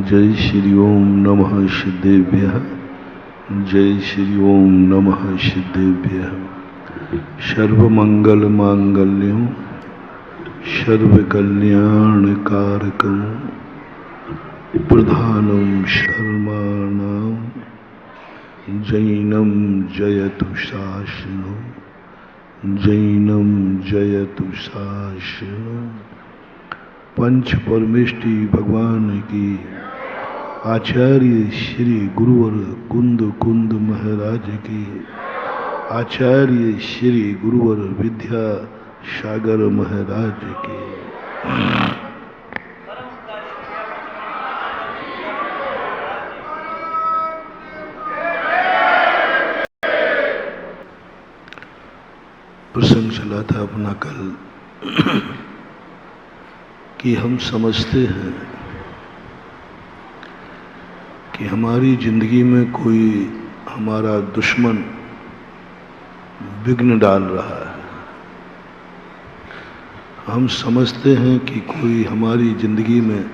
जय श्री ओम नमः सिद्धेभ्यः। जय श्री ओम नमः सिद्धेभ्यः। सर्वमंगल मांगल्यं सर्वकल्याणकारकं प्रधानं शर्माणां जैनं जयतु शासनो। जैनं जयतु शासनो। पंच परमेष्टि भगवान की आचार्य श्री गुरुवर कुंद कुंद महाराज की आचार्य श्री गुरुवर विद्या सागर महाराज की प्रसंग चला था अपना कल कि हम समझते हैं कि हमारी जिंदगी में कोई हमारा दुश्मन विघ्न डाल रहा है। हम समझते हैं कि कोई हमारी जिंदगी में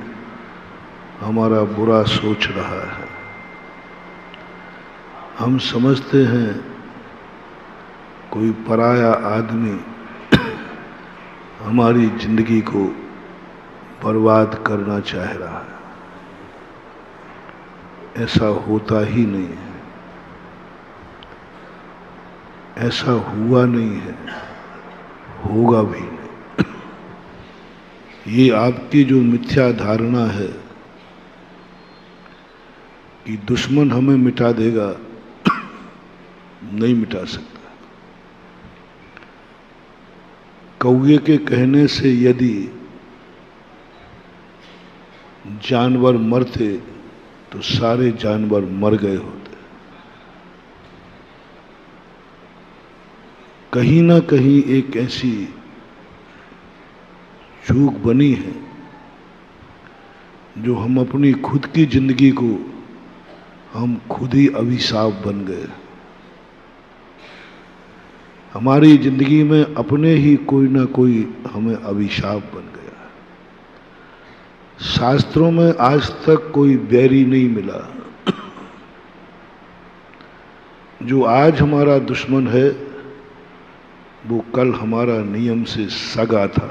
हमारा बुरा सोच रहा है। हम समझते हैं कोई पराया आदमी हमारी जिंदगी को बर्बाद करना चाह रहा है। ऐसा होता ही नहीं है, ऐसा हुआ नहीं है, होगा भी नहीं। ये आपकी जो मिथ्या धारणा है कि दुश्मन हमें मिटा देगा, नहीं मिटा सकता। कौवे के कहने से यदि जानवर मरते तो सारे जानवर मर गए होते। कहीं ना कहीं एक ऐसी चूक बनी है जो हम अपनी खुद की जिंदगी को हम खुद ही अभिशाप बन गए। हमारी जिंदगी में अपने ही कोई ना कोई हमें अभिशाप बन गया। शास्त्रों में आज तक कोई बैरी नहीं मिला। जो आज हमारा दुश्मन है वो कल हमारा नियम से सगा था,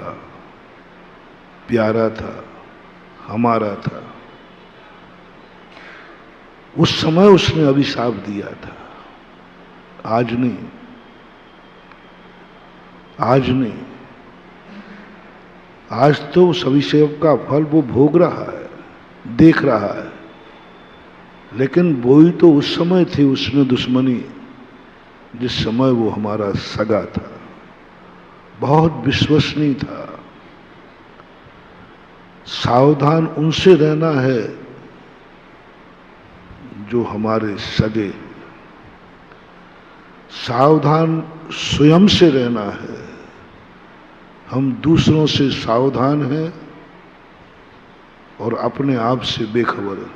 प्यारा था, हमारा था। उस समय उसने अभिशाप दिया था, आज नहीं, आज नहीं। आज तो उस अभिषेक का फल वो भोग रहा है, देख रहा है। लेकिन वो ही तो उस समय थी उसने दुश्मनी, जिस समय वो हमारा सगा था, बहुत विश्वसनीय था। सावधान उनसे रहना है जो हमारे सगे। सावधान स्वयं से रहना है। हम दूसरों से सावधान हैं और अपने आप से बेखबर हैं।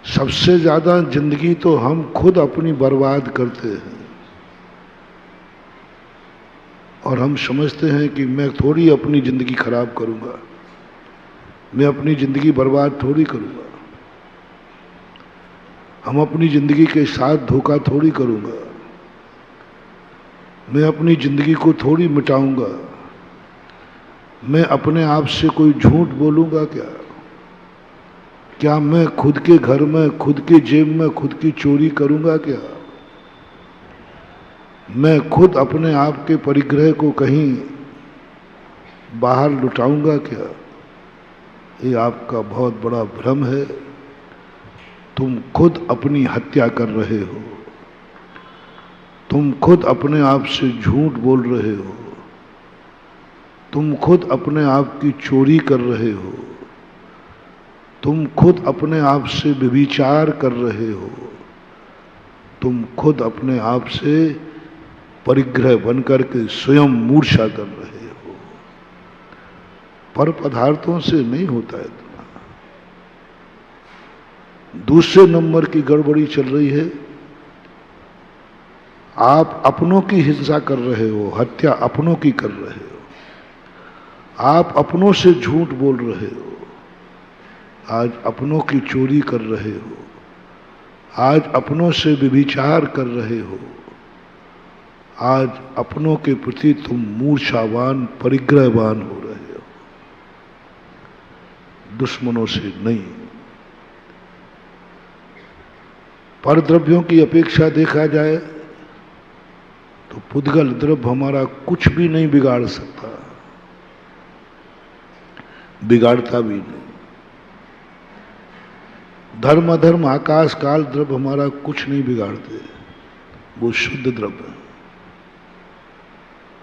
सबसे ज्यादा जिंदगी तो हम खुद अपनी बर्बाद करते हैं और हम समझते हैं कि मैं थोड़ी अपनी जिंदगी खराब करूंगा, मैं अपनी जिंदगी बर्बाद थोड़ी करूंगा, हम अपनी जिंदगी के साथ धोखा थोड़ी करूंगा, मैं अपनी जिंदगी को थोड़ी मिटाऊंगा, मैं अपने आप से कोई झूठ बोलूंगा क्या? क्या मैं खुद के घर में, खुद के जेब में खुद की चोरी करूंगा क्या? मैं खुद अपने आप के परिग्रह को कहीं बाहर लुटाऊंगा क्या? ये आपका बहुत बड़ा भ्रम है। तुम खुद अपनी हत्या कर रहे हो, तुम खुद अपने आप से झूठ बोल रहे हो, तुम खुद अपने आप की चोरी कर रहे हो, तुम खुद अपने आप से व्यभिचार कर रहे हो, तुम खुद अपने आप से परिग्रह बनकर के स्वयं मूर्छा कर रहे हो। पर पदार्थों से नहीं होता है इतना। दूसरे नंबर की गड़बड़ी चल रही है। आप अपनों की हिंसा कर रहे हो, हत्या अपनों की कर रहे हो, आप अपनों से झूठ बोल रहे हो, आज अपनों की चोरी कर रहे हो, आज अपनों से व्यभिचार कर रहे हो, आज अपनों के प्रति तुम मूर्छावान परिग्रहवान हो रहे हो, दुश्मनों से नहीं। परद्रव्यों की अपेक्षा देखा जाए तो पुद्गल द्रव्य हमारा कुछ भी नहीं बिगाड़ सकता, बिगाड़ता भी नहीं। धर्म अधर्म आकाश काल द्रव्य हमारा कुछ नहीं बिगाड़ते, वो शुद्ध द्रव्य है।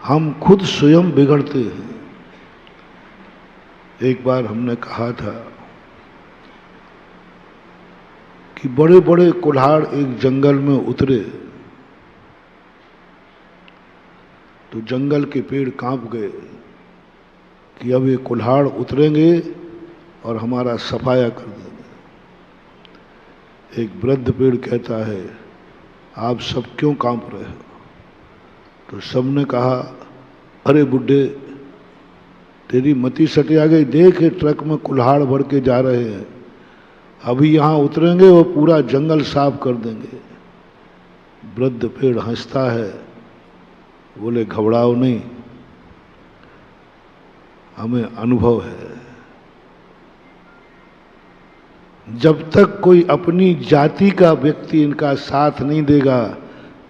हम खुद स्वयं बिगड़ते हैं। एक बार हमने कहा था कि बड़े बड़े कुल्हाड़ एक जंगल में उतरे तो जंगल के पेड़ कांप गए कि अब ये कुल्हाड़ उतरेंगे और हमारा सफाया कर देंगे। एक वृद्ध पेड़ कहता है, आप सब क्यों कांप रहे हो? तो सबने कहा, अरे बुड्ढे, तेरी मति सटिया गई, देख ट्रक में कुल्हाड़ भर के जा रहे हैं, अभी यहाँ उतरेंगे और पूरा जंगल साफ कर देंगे। वृद्ध पेड़ हंसता है, बोले घबराओ नहीं, हमें अनुभव है। जब तक कोई अपनी जाति का व्यक्ति इनका साथ नहीं देगा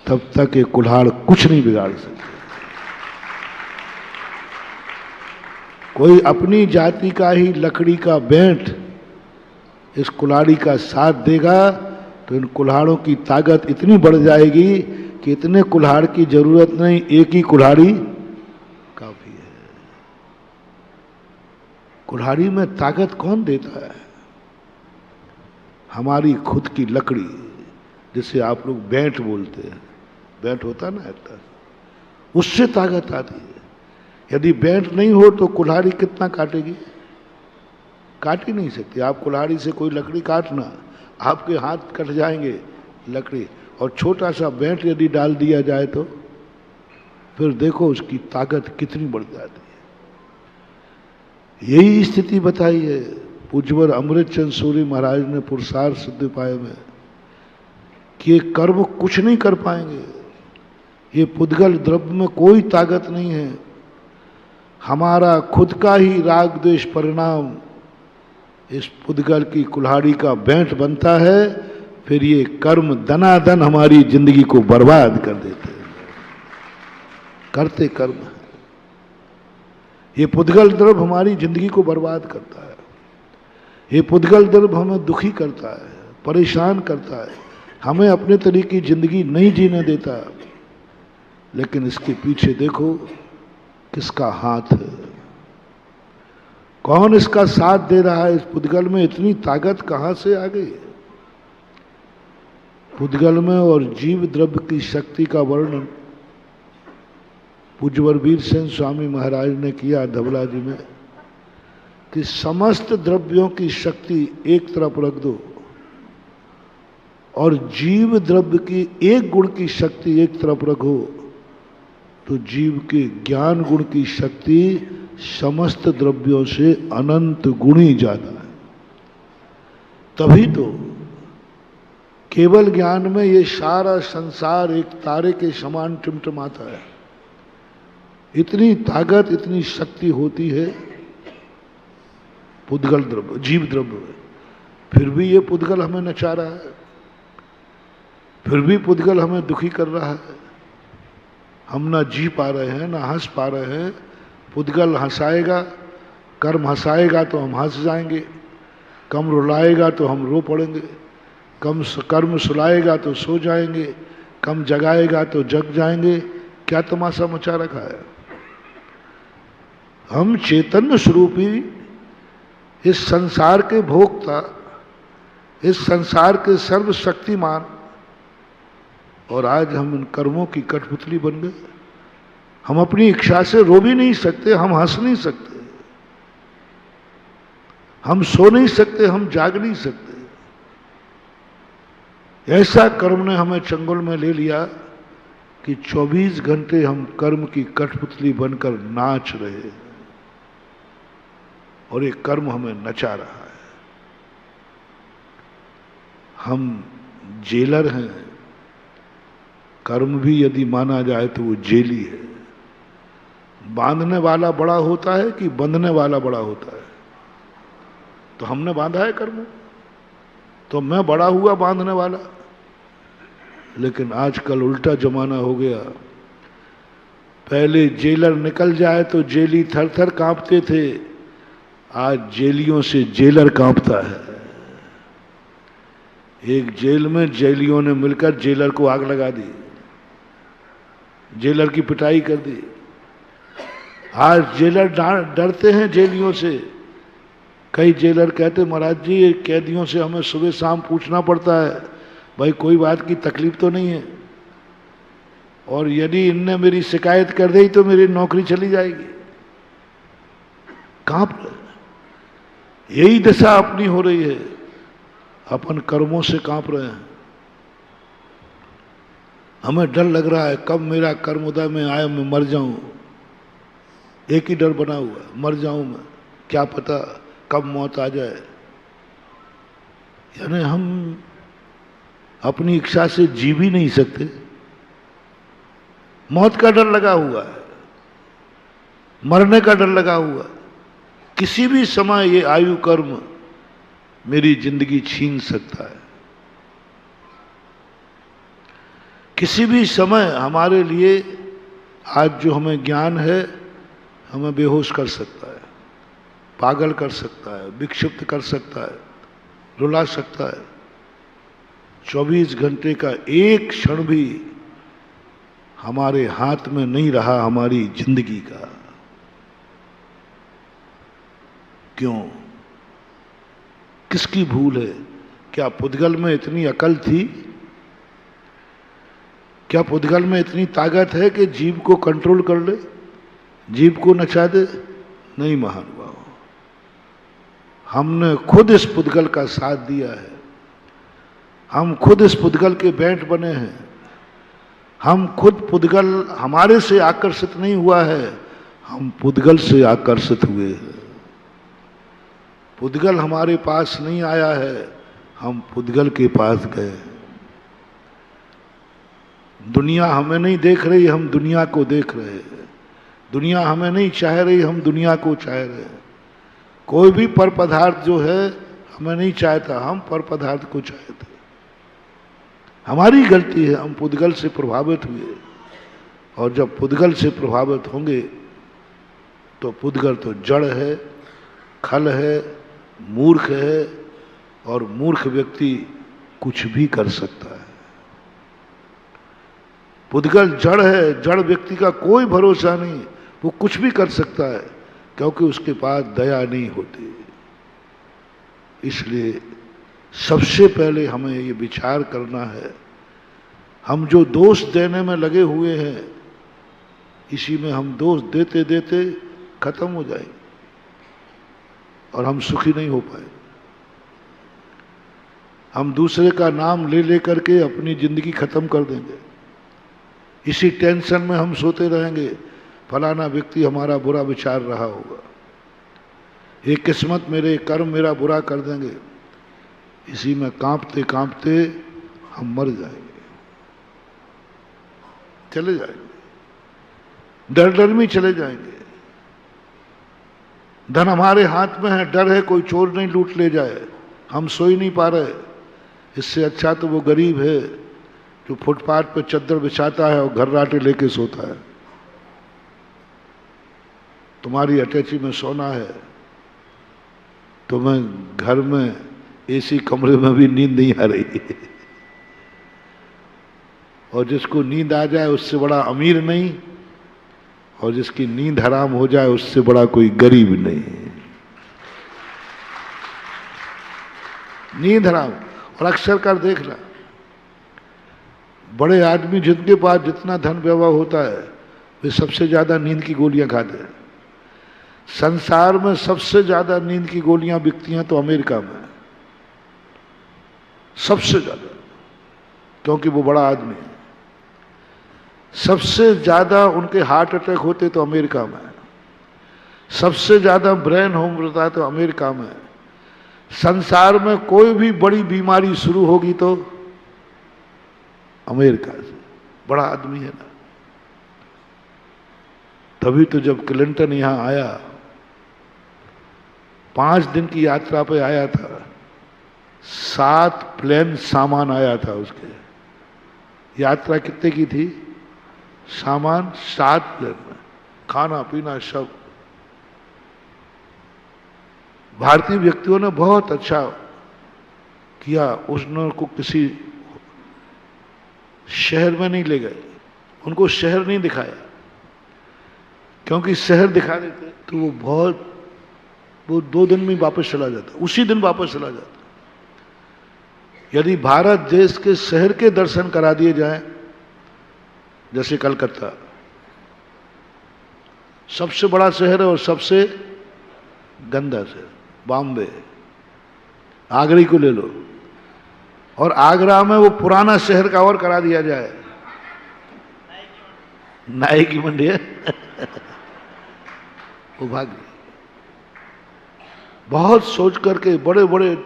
तब तक ये कुल्हाड़ कुछ नहीं बिगाड़ सकते। कोई अपनी जाति का ही लकड़ी का बेंट इस कुल्हाड़ी का साथ देगा तो इन कुल्हाड़ों की ताकत इतनी बढ़ जाएगी कि इतने कुल्हाड़ की जरूरत नहीं, एक ही कुल्हाड़ी काफी है। कुल्हाड़ी में ताकत कौन देता है? हमारी खुद की लकड़ी, जिसे आप लोग बेंट बोलते हैं, बेंट होता ना ऐसा, उससे ताकत आती है। यदि बेंट नहीं हो तो कुल्हाड़ी कितना काटेगी? काट ही नहीं सकती। आप कुल्हाड़ी से कोई लकड़ी काटना, आपके हाथ कट जाएंगे लकड़ी, और छोटा सा बेंट यदि डाल दिया जाए तो फिर देखो उसकी ताकत कितनी बढ़ जाती है। यही स्थिति बताई है पूज्यवर अमृतचंद सूरी महाराज ने पुरुषार्थ सिद्धिपाय में कि ये कर्म कुछ नहीं कर पाएंगे, ये पुद्गल द्रव्य में कोई ताकत नहीं है, हमारा खुद का ही राग द्वेष परिणाम इस पुद्गल की कुल्हाड़ी का बेंट बनता है। फिर ये कर्म दनादन हमारी जिंदगी को बर्बाद कर देते हैं। करते कर्म है, ये पुद्गल द्रव्य हमारी जिंदगी को बर्बाद करता है। ये पुद्गल द्रव्य हमें दुखी करता है, परेशान करता है, हमें अपने तरीके की जिंदगी नहीं जीने देता। लेकिन इसके पीछे देखो किसका हाथ है, कौन इसका साथ दे रहा है। इस पुद्गल में इतनी ताकत कहां से आ गई? पुद्गल में और जीव द्रव्य की शक्ति का वर्णन पूज्यवर वीर सेन स्वामी महाराज ने किया धवला जी में कि समस्त द्रव्यों की शक्ति एक तरफ रख दो और जीव द्रव्य की एक गुण की शक्ति एक तरफ रखो तो जीव के ज्ञान गुण की शक्ति समस्त द्रव्यों से अनंत गुणी ज्यादा है। तभी तो केवल ज्ञान में ये सारा संसार एक तारे के समान टिमटिमाता है। इतनी ताकत, इतनी शक्ति होती है पुद्गल द्रव्य, जीव द्रव्य में। फिर भी ये पुद्गल हमें नचा रहा है, फिर भी पुद्गल हमें दुखी कर रहा है। हम ना जी पा रहे हैं, ना हंस पा रहे हैं। पुद्गल हंसाएगा, कर्म हंसाएगा तो हम हंस जाएंगे, कम रुलाएगा तो हम रो पड़ेंगे, कम कर्म सुलाएगा तो सो जाएंगे, कम जगाएगा तो जग जाएंगे। क्या तमाशा मचा रखा है। हम चैतन्य स्वरूपी इस संसार के भोक्ता, इस संसार के सर्वशक्तिमान, और आज हम इन कर्मों की कठपुतली बन गए। हम अपनी इच्छा से रो भी नहीं सकते, हम हंस नहीं सकते, हम सो नहीं सकते, हम जाग नहीं सकते। ऐसा कर्म ने हमें चंगुल में ले लिया कि 24 घंटे हम कर्म की कठपुतली बनकर नाच रहे हैं और ये कर्म हमें नचा रहा है। हम जेलर हैं। कर्म भी यदि माना जाए तो वो जेली है। बांधने वाला बड़ा होता है कि बंधने वाला बड़ा होता है? तो हमने बांधा है कर्म, तो मैं बड़ा हुआ बांधने वाला। लेकिन आजकल उल्टा जमाना हो गया। पहले जेलर निकल जाए तो जेली थर थर कांपते थे, आज जेलियों से जेलर कांपता है। एक जेल में जेलियों ने मिलकर जेलर को आग लगा दी, जेलर की पिटाई कर दी। आज जेलर डरते हैं जेलियों से। कई जेलर कहते महाराज जी ये कैदियों से हमें सुबह शाम पूछना पड़ता है, भाई कोई बात की तकलीफ तो नहीं है, और यदि इनने मेरी शिकायत कर दी तो मेरी नौकरी चली जाएगी। कांप रहे। यही दशा अपनी हो रही है, अपन कर्मों से कांप रहे हैं। हमें डर लग रहा है कब मेरा कर्मोदय में आए, मैं मर जाऊं। एक ही डर बना हुआ है, मर जाऊं मैं, क्या पता कब मौत आ जाए। यानी हम अपनी इच्छा से जी भी नहीं सकते, मौत का डर लगा हुआ है, मरने का डर लगा हुआ है। किसी भी समय ये आयु कर्म मेरी जिंदगी छीन सकता है। किसी भी समय हमारे लिए आज जो हमें ज्ञान है हमें बेहोश कर सकता है, पागल कर सकता है, विक्षिप्त कर सकता है, रुला सकता है। 24 घंटे का एक क्षण भी हमारे हाथ में नहीं रहा हमारी जिंदगी का। क्यों? किसकी भूल है? क्या पुद्गल में इतनी अकल थी? क्या पुद्गल में इतनी ताकत है कि जीव को कंट्रोल कर ले, जीव को नचा दे? नहीं महानुभाव, हमने खुद इस पुद्गल का साथ दिया है। हम खुद इस पुद्गल के बैंट बने हैं। हम खुद पुद्गल हमारे से आकर्षित नहीं हुआ है, हम पुद्गल से आकर्षित हुए हैं। पुद्गल हमारे पास नहीं आया है, हम पुद्गल के पास गए। दुनिया हमें नहीं देख रही, हम दुनिया को देख रहे हैं। दुनिया हमें नहीं चाह रही, हम दुनिया को चाह रहे हैं। कोई भी पर पदार्थ जो है हमें नहीं चाहता, हम पर पदार्थ को चाहते। हमारी गलती है, हम पुद्गल से प्रभावित हुए। और जब पुद्गल से प्रभावित होंगे तो पुद्गल तो जड़ है, खल है, मूर्ख है, और मूर्ख व्यक्ति कुछ भी कर सकता है। पुद्गल जड़ है, जड़ व्यक्ति का कोई भरोसा नहीं, वो कुछ भी कर सकता है क्योंकि उसके पास दया नहीं होती। इसलिए सबसे पहले हमें ये विचार करना है, हम जो दोष देने में लगे हुए हैं इसी में हम दोष देते देते खत्म हो जाएंगे और हम सुखी नहीं हो पाए। हम दूसरे का नाम ले लेकर के अपनी जिंदगी खत्म कर देंगे। इसी टेंशन में हम सोते रहेंगे, फलाना व्यक्ति हमारा बुरा विचार रहा होगा, ये किस्मत मेरे कर्म मेरा बुरा कर देंगे। इसी में कांपते कांपते हम मर जाएंगे, चले जाएंगे, डर डर में चले जाएंगे। धन हमारे हाथ में है, डर है कोई चोर नहीं लूट ले जाए, हम सो ही नहीं पा रहे। इससे अच्छा तो वो गरीब है जो फुटपाथ पे चद्दर बिछाता है और घर राटे लेके सोता है। तुम्हारी अटैची में सोना है, तुम्हें घर में एसी कमरे में भी नींद नहीं आ रही है। और जिसको नींद आ जाए उससे बड़ा अमीर नहीं, और जिसकी नींद हराम हो जाए उससे बड़ा कोई गरीब नहीं। नींद हराम। और अक्सर कर देखना, बड़े आदमी जिनके पास जितना धन व्यवहार होता है वे सबसे ज्यादा नींद की गोलियां खाते हैं। संसार में सबसे ज्यादा नींद की गोलियां बिकती हैं तो अमेरिका में, सबसे ज्यादा, क्योंकि वो बड़ा आदमी है। सबसे ज्यादा उनके हार्ट अटैक होते तो अमेरिका में, सबसे ज्यादा ब्रेन होम होता है तो अमेरिका में, संसार में कोई भी बड़ी बीमारी शुरू होगी तो अमेरिका से। बड़ा आदमी है ना। तभी तो जब क्लिंटन यहां आया, 5 दिन की यात्रा पे आया था, 7 प्लेन सामान आया था उसके। यात्रा कितने की थी? सामान 7 प्लेन में, खाना पीना सब। भारतीय व्यक्तियों ने बहुत अच्छा किया, उसको किसी शहर में नहीं ले गए, उनको शहर नहीं दिखाया, क्योंकि शहर दिखा देते तो वो 2 दिन में वापस चला जाता, उसी दिन वापस चला जाता। यदि भारत देश के शहर के दर्शन करा दिए जाएं, जैसे कलकत्ता सबसे बड़ा शहर है और सबसे गंदा शहर, बॉम्बे, आगरा को ले लो, और आगरा में वो पुराना शहर का और करा दिया जाए, नाई की मंडी है वो भाग गई। बहुत सोच करके बड़े बड़े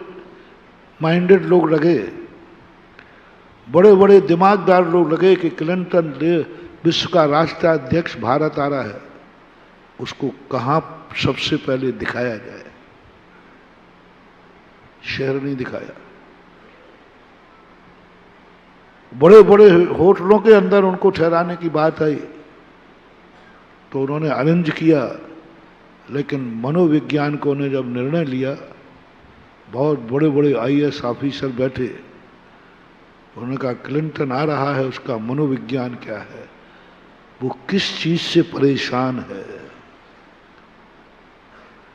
माइंडेड लोग लगे, बड़े बड़े दिमागदार लोग लगे कि क्लिंटन विश्व का राष्ट्राध्यक्ष भारत आ रहा है, उसको कहां सबसे पहले दिखाया जाए। शहर नहीं दिखाया, बड़े बड़े होटलों के अंदर उनको ठहराने की बात आई तो उन्होंने अरेंज किया, लेकिन मनोवैज्ञानिकों ने जब निर्णय लिया, बहुत बड़े बड़े आईएएस ऑफिसर बैठे, उन्होंने कहा क्लिंटन आ रहा है, उसका मनोविज्ञान क्या है, वो किस चीज से परेशान है।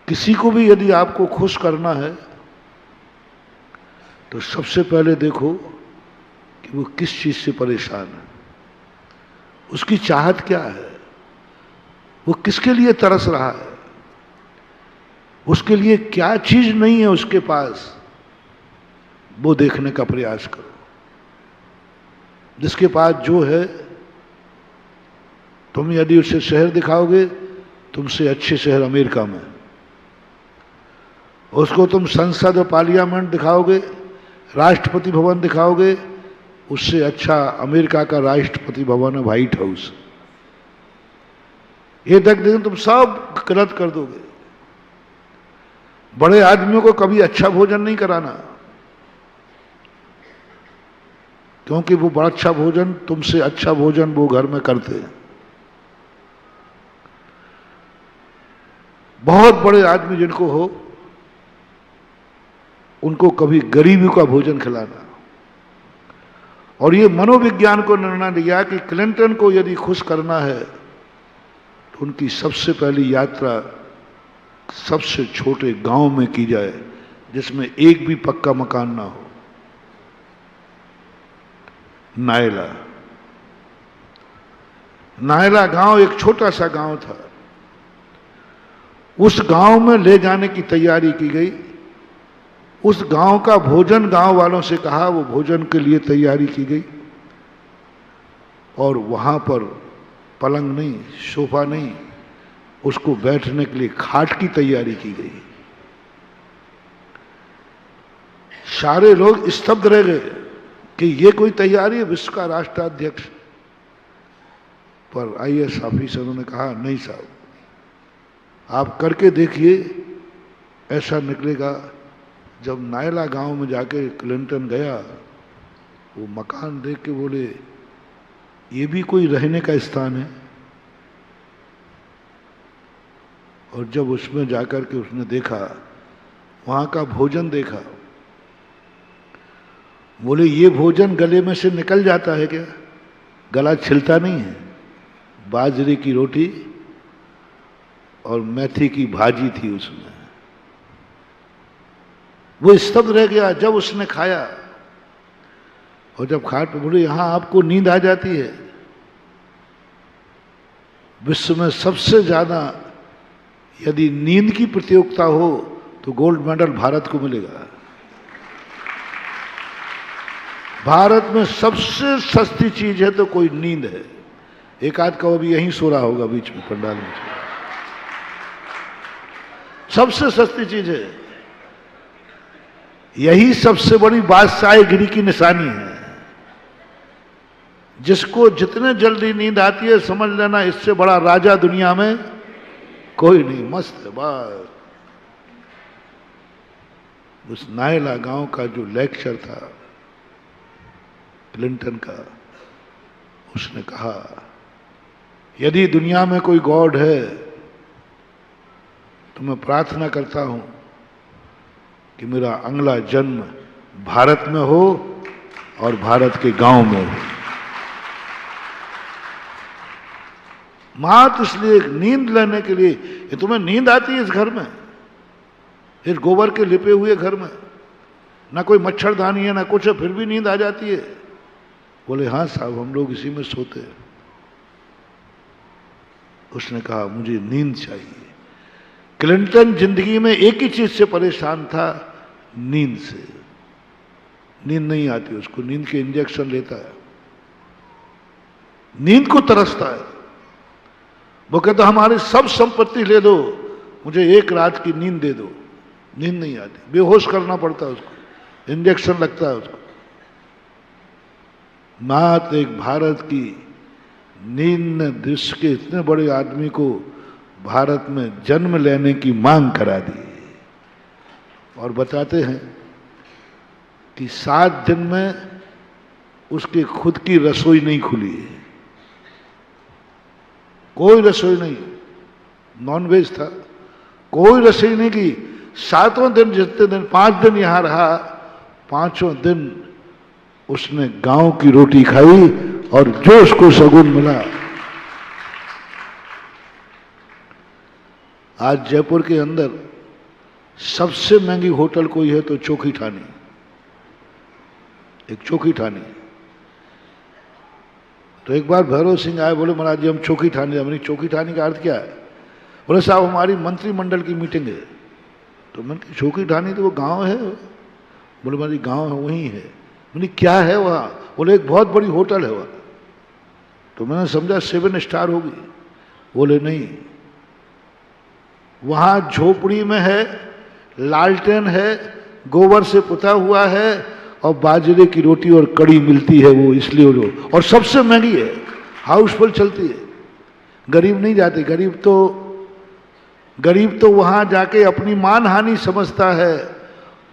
किसी को भी यदि आपको खुश करना है तो सबसे पहले देखो कि वो किस चीज से परेशान है, उसकी चाहत क्या है, वो किसके लिए तरस रहा है, उसके लिए क्या चीज नहीं है उसके पास, वो देखने का प्रयास करो। जिसके पास जो है, तुम यदि उसे शहर दिखाओगे, तुमसे अच्छे शहर अमेरिका में, उसको तुम संसद और पार्लियामेंट दिखाओगे, राष्ट्रपति भवन दिखाओगे, उससे अच्छा अमेरिका का राष्ट्रपति भवन है, व्हाइट हाउस। ये देख देखें तुम सब गलत कर दोगे। बड़े आदमियों को कभी अच्छा भोजन नहीं कराना, क्योंकि वो बड़ा अच्छा भोजन, तुमसे अच्छा भोजन वो घर में करते हैं। बहुत बड़े आदमी जिनको हो, उनको कभी गरीबी का भोजन खिलाना। और ये मनोविज्ञान को निर्णय लिया कि क्लिंटन को यदि खुश करना है तो उनकी सबसे पहली यात्रा सबसे छोटे गांव में की जाए, जिसमें एक भी पक्का मकान ना हो। नायला गांव एक छोटा सा गांव था, उस गांव में ले जाने की तैयारी की गई। उस गांव का भोजन गांव वालों से कहा, वो भोजन के लिए तैयारी की गई, और वहां पर पलंग नहीं, सोफा नहीं, उसको बैठने के लिए खाट की तैयारी की गई। सारे लोग स्तब्ध रह गए कि ये कोई तैयारी है विश्व का राष्ट्राध्यक्ष। पर आईएएस ऑफिसरों ने कहा, नहीं साहब, आप करके देखिए, ऐसा निकलेगा। जब नायला गांव में जाके क्लिंटन गया, वो मकान देख के बोले, ये भी कोई रहने का स्थान है। और जब उसमें जाकर के उसने देखा, वहां का भोजन देखा, बोले ये भोजन गले में से निकल जाता है क्या? गला छिलता नहीं है। बाजरे की रोटी और मेथी की भाजी थी उसमें। वो स्तब्ध रह गया जब उसने खाया। और जब खाट पे बोले, यहां आपको नींद आ जाती है। विश्व में सबसे ज्यादा यदि नींद की प्रतियोगिता हो तो गोल्ड मेडल भारत को मिलेगा। भारत में सबसे सस्ती चीज है तो कोई नींद है। एक आध का वो भी यहीं सो रहा होगा बीच में पंडाल में। सबसे सस्ती चीज है। यही सबसे बड़ी बादशाहगिरी की निशानी है। जिसको जितने जल्दी नींद आती है समझ लेना इससे बड़ा राजा दुनिया में कोई नहीं। मस्त है बस। उस नायला गांव का जो लेक्चर था क्लिंटन का, उसने कहा यदि दुनिया में कोई गॉड है तो मैं प्रार्थना करता हूं कि मेरा अगला जन्म भारत में हो और भारत के गांव में हो। मात्र इसलिए नींद लेने के लिए, ये तुम्हें नींद आती है इस घर में, इस गोबर के लिपे हुए घर में, ना कोई मच्छरदानी है ना कुछ है, फिर भी नींद आ जाती है। बोले हाँ साहब हम लोग इसी में सोते हैं। उसने कहा मुझे नींद चाहिए। क्लिंटन जिंदगी में एक ही चीज से परेशान था, नींद से। नींद नहीं आती उसको, नींद के इंजेक्शन लेता है, नींद को तरसता है। वो कहता हमारी सब संपत्ति ले दो, मुझे एक रात की नींद दे दो। नींद नहीं आती, बेहोश करना पड़ता है उसको, इंजेक्शन लगता है उसको। मात्र एक भारत की नींद ने विश्व के इतने बड़े आदमी को भारत में जन्म लेने की मांग करा दी। और बताते हैं कि 7 दिन में उसके खुद की रसोई नहीं खुली है, कोई रसोई नहीं, नॉनवेज था, कोई रसोई नहीं की। 7वें दिन, जितने दिन 5 दिन यहां रहा, 5वें दिन उसने गांव की रोटी खाई और जो उसको शगुन मिला। आज जयपुर के अंदर सबसे महंगी होटल कोई है तो चोखी ठानी, एक चोखी ठानी। तो एक बार भैरव सिंह आए, बोले महाराज जी हम चोखी ठानी। हमने चोखी ठानी का अर्थ क्या है? बोले साहब हमारी मंत्रिमंडल की मीटिंग है। तो मैंने कहा चोखी ठानी तो वो गांव है। बोले महाराज गांव है, वहीं है। मैंने क्या है वहाँ? बोले एक बहुत बड़ी होटल है वहाँ। तो मैंने समझा 7 स्टार होगी। बोले नहीं, वहाँ झोपड़ी में है, लालटेन है, गोबर से पुता हुआ है और बाजरे की रोटी और कड़ी मिलती है, वो इसलिए वो, और सबसे महंगी है, हाउसफुल चलती है। गरीब नहीं जाते, गरीब तो वहां जाके अपनी मान हानि समझता है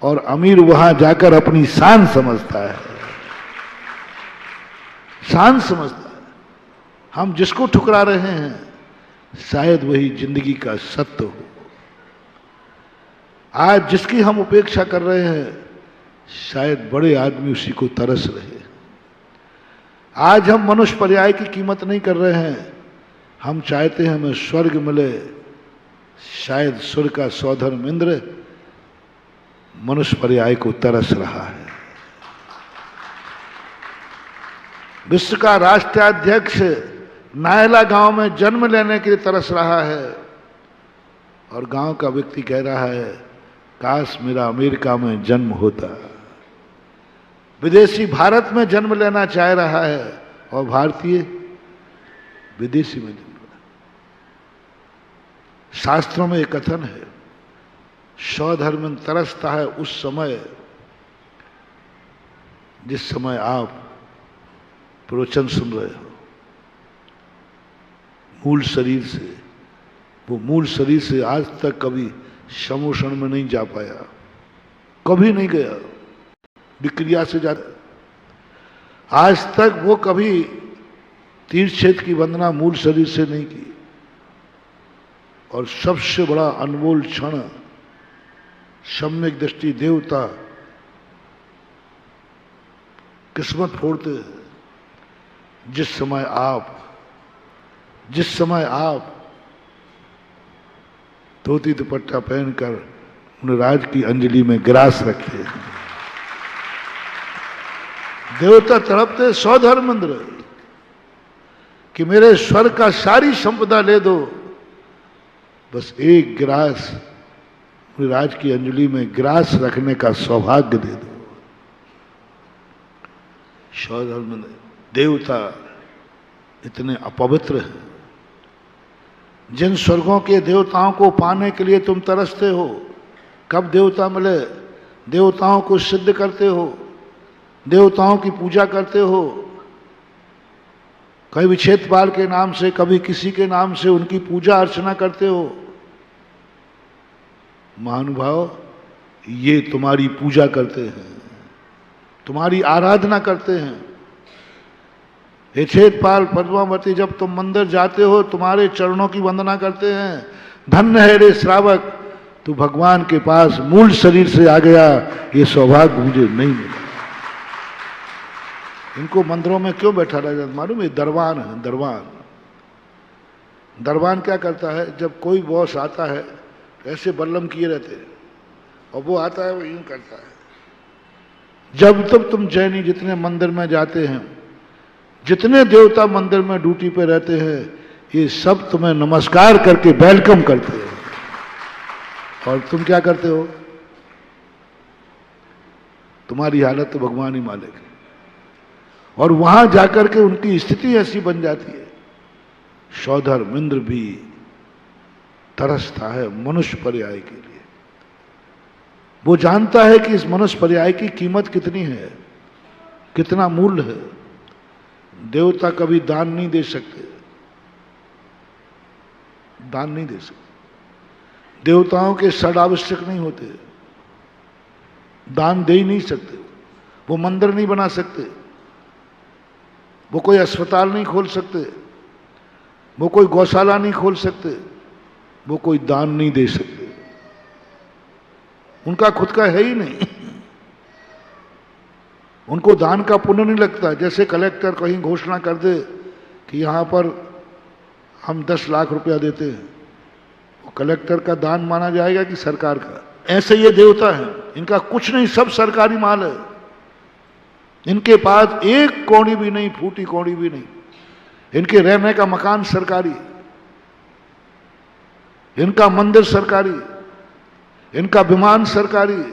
और अमीर वहां जाकर अपनी शान समझता है, शान समझता है। हम जिसको ठुकरा रहे हैं शायद वही जिंदगी का सत्य हो। आज जिसकी हम उपेक्षा कर रहे हैं शायद बड़े आदमी उसी को तरस रहे। आज हम मनुष्य पर्याय की कीमत नहीं कर रहे हैं, हम चाहते हैं हमें स्वर्ग मिले। शायद स्वर्ग का सौधर्म इंद्र मनुष्य पर्याय को तरस रहा है। विश्व का राष्ट्राध्यक्ष नायला गांव में जन्म लेने के लिए तरस रहा है और गांव का व्यक्ति कह रहा है काश मेरा अमेरिका में जन्म होता। विदेशी भारत में जन्म लेना चाह रहा है और भारतीय विदेशी में जन्म लेना। शास्त्रों में एक कथन है, सौधर्म तरसता है उस समय जिस समय आप प्रवचन सुन रहे हो मूल शरीर से। वो मूल शरीर से आज तक कभी समोषण में नहीं जा पाया, कभी नहीं गया, विक्रिया से जाता। आज तक वो कभी तीर्थ क्षेत्र की वंदना मूल शरीर से नहीं की। और सबसे बड़ा अनमोल क्षण सम्यक दृष्टि देवता किस्मत फोड़ते हैं जिस समय आप धोती दुपट्टा पहनकर उन्हें राज की अंजलि में ग्रास रखते हैं। देवता तड़पते सौधर्मेंद्र कि मेरे स्वर्ग का सारी संपदा ले दो, बस एक ग्रास राज की अंजलि में ग्रास रखने का सौभाग्य दे दो। सौधर्मेंद्र देवता इतने अपवित्र हैं। जिन स्वर्गों के देवताओं को पाने के लिए तुम तरसते हो, कब देवता मिले? देवताओं को सिद्ध करते हो, देवताओं की पूजा करते हो, कभी क्षेत्रपाल के नाम से, कभी किसी के नाम से उनकी पूजा अर्चना करते हो। महानुभाव, ये तुम्हारी पूजा करते हैं, तुम्हारी आराधना करते हैं। हे क्षेत्रपाल पद्मावती, जब तुम मंदिर जाते हो तुम्हारे चरणों की वंदना करते हैं। धन्य है रे श्रावक, तू भगवान के पास मूल शरीर से आ गया, ये सौभाग्य मुझे नहीं मिला। इनको मंदिरों में क्यों बैठा रहा जाता मालूम? ये दरबान है, दरबान। दरबान क्या करता है, जब कोई बॉस आता है ऐसे बल्लम किए रहते हैं, और वो आता है वो यूं करता है। जब तक तुम जैनी जितने मंदिर में जाते हैं, जितने देवता मंदिर में ड्यूटी पे रहते हैं, ये सब तुम्हें नमस्कार करके वेलकम करते हैं, और तुम क्या करते हो? तुम्हारी हालत तो भगवान ही मालिक है। और वहां जाकर के उनकी स्थिति ऐसी बन जाती है, सौधर्म इंद्र भी तरसता है मनुष्य पर्याय के लिए। वो जानता है कि इस मनुष्य पर्याय की कीमत कितनी है, कितना मूल्य है। देवता कभी दान नहीं दे सकते, दान नहीं दे सकते। देवताओं के षड आवश्यक नहीं होते, दान दे ही नहीं सकते। वो मंदिर नहीं बना सकते, वो कोई अस्पताल नहीं खोल सकते, वो कोई गौशाला नहीं खोल सकते, वो कोई दान नहीं दे सकते। उनका खुद का है ही नहीं। उनको दान का पुण्य नहीं लगता। जैसे कलेक्टर कहीं घोषणा कर दे कि यहां पर हम 10 लाख रुपया देते हैं, वो कलेक्टर का दान माना जाएगा कि सरकार का? ऐसे ये देवता है, इनका कुछ नहीं, सब सरकारी माल है। इनके पास एक कौड़ी भी नहीं, फूटी कौड़ी भी नहीं। इनके रहने का मकान सरकारी, इनका मंदिर सरकारी, इनका विमान सरकारी,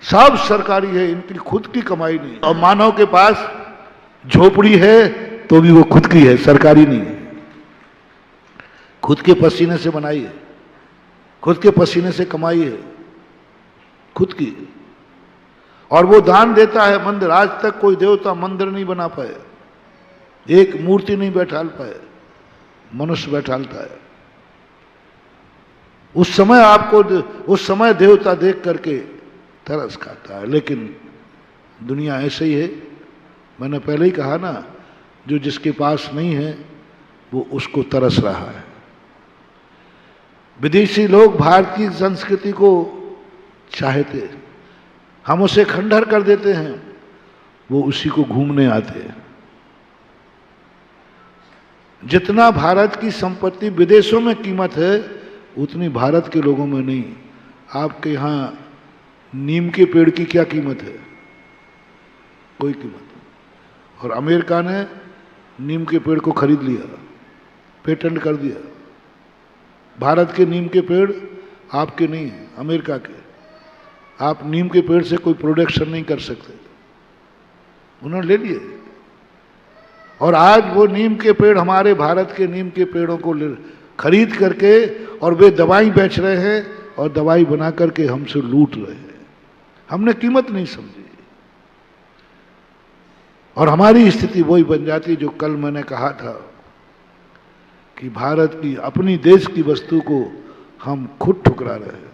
सब सरकारी है। इनकी खुद की कमाई नहीं। और मानव के पास झोपड़ी है तो भी वो खुद की है, सरकारी नहीं है। खुद के पसीने से बनाई है, खुद के पसीने से कमाई है, खुद की। और वो दान देता है मंदिर। आज तक कोई देवता मंदिर नहीं बना पाए, एक मूर्ति नहीं बैठाल पाए, मनुष्य बैठालता है। उस समय आपको, उस समय देवता देख करके तरस खाता है। लेकिन दुनिया ऐसे ही है। मैंने पहले ही कहा ना, जो जिसके पास नहीं है वो उसको तरस रहा है। विदेशी लोग भारतीय संस्कृति को चाहते, हम उसे खंडहर कर देते हैं, वो उसी को घूमने आते हैं। जितना भारत की संपत्ति विदेशों में कीमत है, उतनी भारत के लोगों में नहीं। आपके यहाँ नीम के पेड़ की क्या कीमत है? कोई कीमत नहीं। और अमेरिका ने नीम के पेड़ को खरीद लिया, पेटेंट कर दिया। भारत के नीम के पेड़ आपके नहीं है, अमेरिका के। आप नीम के पेड़ से कोई प्रोडक्शन नहीं कर सकते, उन्होंने ले लिए। और आज वो नीम के पेड़, हमारे भारत के नीम के पेड़ों को खरीद करके, और वे दवाई बेच रहे हैं, और दवाई बना करके हमसे लूट रहे हैं। हमने कीमत नहीं समझी, और हमारी स्थिति वही बन जाती जो कल मैंने कहा था कि भारत की, अपनी देश की वस्तु को हम खुद ठुकरा रहे हैं।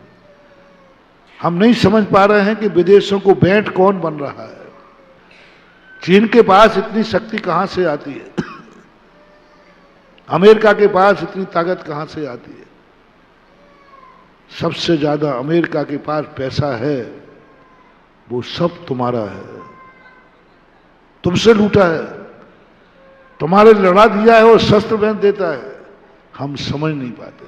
हम नहीं समझ पा रहे हैं कि विदेशों को भेंट कौन बन रहा है। चीन के पास इतनी शक्ति कहां से आती है? अमेरिका के पास इतनी ताकत कहां से आती है? सबसे ज्यादा अमेरिका के पास पैसा है, वो सब तुम्हारा है, तुमसे लूटा है, तुम्हारे लड़ा दिया है और शस्त्र बेच देता है। हम समझ नहीं पाते।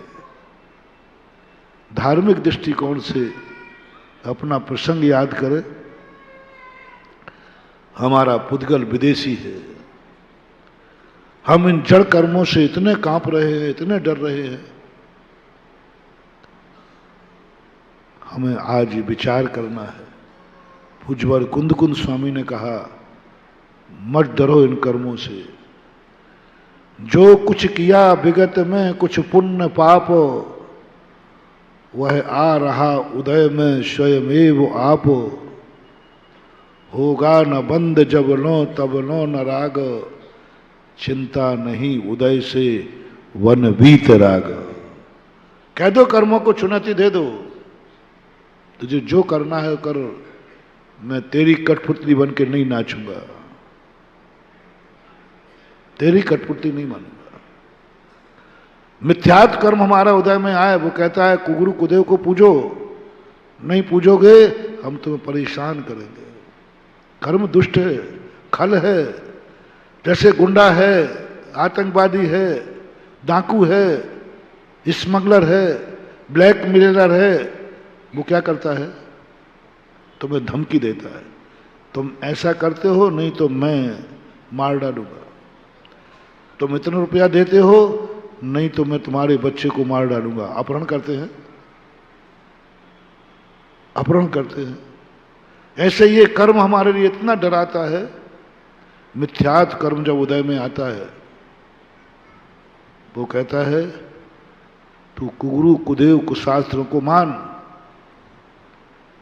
धार्मिक दृष्टिकोण से अपना प्रसंग याद करें। हमारा पुद्गल विदेशी है। हम इन जड़ कर्मों से इतने कांप रहे हैं, इतने डर रहे हैं। हमें आज विचार करना है। पूज्यवर कुंद कुंद स्वामी ने कहा, मत डरो इन कर्मों से। जो कुछ किया विगत में, कुछ पुण्य पाप वह आ रहा उदय में स्वयमेव आप, होगा न बंद जब नो तब नो न राग, चिंता नहीं उदय से वन बीत राग। कह दो कर्मों को चुनौती दे दो, तुझे जो करना है कर, मैं तेरी कठपुतली बन के नहीं नाचूंगा, तेरी कठपुतली नहीं मानूंगा। मिथ्यात कर्म हमारा उदय में आए, वो कहता है कुगुरु कुदेव को पूजो, नहीं पूजोगे हम तुम्हें परेशान करेंगे। कर्म दुष्ट है, खल है, जैसे गुंडा है, आतंकवादी है, डाकू है, स्मगलर है, ब्लैक मेलर है, वो क्या करता है? तुम्हें धमकी देता है, तुम ऐसा करते हो नहीं तो मैं मार डालूंगा, तुम इतना रुपया देते हो नहीं तो मैं तुम्हारे बच्चे को मार डालूंगा। अपहरण करते हैं, अपहरण करते हैं। ऐसे ये कर्म हमारे लिए इतना डराता है। मिथ्यात कर्म जब उदय में आता है, वो कहता है तू कुगुरु कुदेव कुशास्त्रों को मान।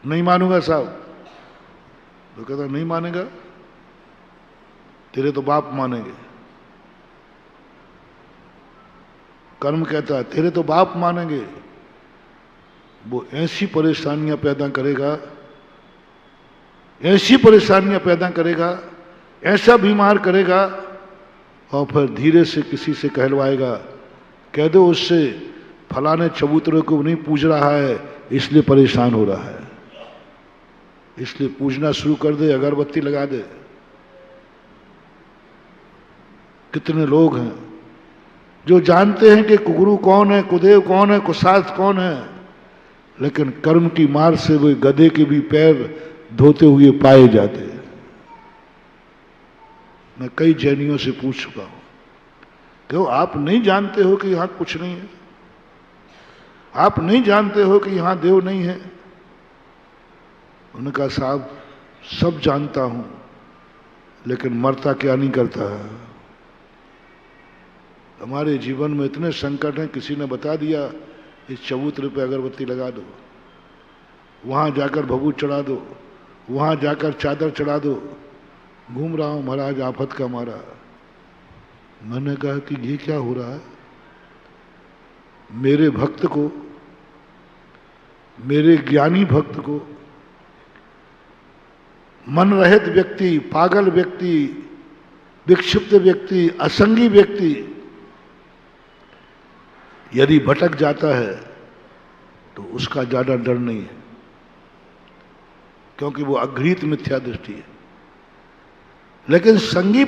नहीं मानूंगा साहब। तो कहता नहीं मानेगा, तेरे तो बाप मानेंगे। कर्म कहता है तेरे तो बाप मानेंगे। वो ऐसी परेशानियां पैदा करेगा, ऐसी परेशानियां पैदा करेगा, ऐसा बीमार करेगा, और फिर धीरे से किसी से कहलवाएगा, कह दो उससे फलाने चबूतरे को नहीं पूज रहा है इसलिए परेशान हो रहा है, इसलिए पूजना शुरू कर दे, अगरबत्ती लगा दे। कितने लोग हैं जो जानते हैं कि कुगुरु कौन है, कुदेव कौन है, कुशास्त्र कौन है, लेकिन कर्म की मार से वो गधे के भी पैर धोते हुए पाए जाते हैं। मैं कई जैनियों से पूछ चुका हूं, क्यों आप नहीं जानते हो कि यहां कुछ नहीं है? आप नहीं जानते हो कि यहां देव नहीं है? उन्होंने कहा साहब सब जानता हूं, लेकिन मरता क्या नहीं करता है। हमारे जीवन में इतने संकट हैं, किसी ने बता दिया इस चबूतरे पे अगरबत्ती लगा दो, वहां जाकर भभूत चढ़ा दो, वहां जाकर चादर चढ़ा दो, घूम रहा हूं महाराज आफत का मारा। मैंने कहा कि ये क्या हो रहा है? मेरे भक्त को, मेरे ज्ञानी भक्त को, मन रहित व्यक्ति, पागल व्यक्ति, विक्षिप्त व्यक्ति, असंगी व्यक्ति यदि भटक जाता है तो उसका ज्यादा डर नहीं है, क्योंकि वो अघृत मिथ्या दृष्टि है। लेकिन संगी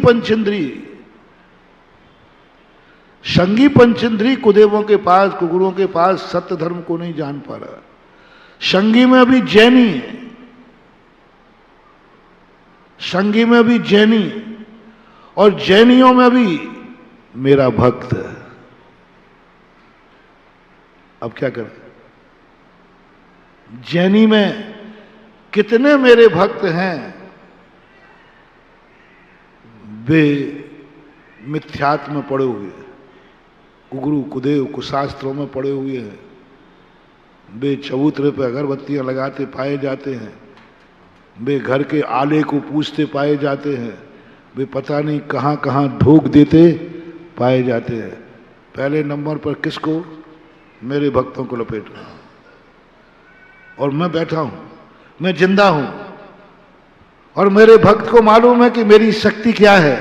पंचेंद्री कुदेवों के पास, कुगुरुओं के पास सत्य धर्म को नहीं जान पा रहा। संगी में भी जैनी है, संगी में भी जैनी, और जैनियों में भी मेरा भक्त है। अब क्या करें? जैनी में कितने मेरे भक्त हैं, वे मिथ्यात्म में पड़े हुए, कुगुरु कुदेव कुशास्त्रों में पड़े हुए हैं। वे चबूतरे पे अगरबत्तियां लगाते पाए जाते हैं, वे घर के आले को पूजते पाए जाते हैं, वे पता नहीं कहां कहां ढोक देते पाए जाते हैं। पहले नंबर पर किसको? मेरे भक्तों को लपेट रहा हूं, और मैं बैठा हूं, मैं जिंदा हूं, और मेरे भक्त को मालूम है कि मेरी शक्ति क्या है,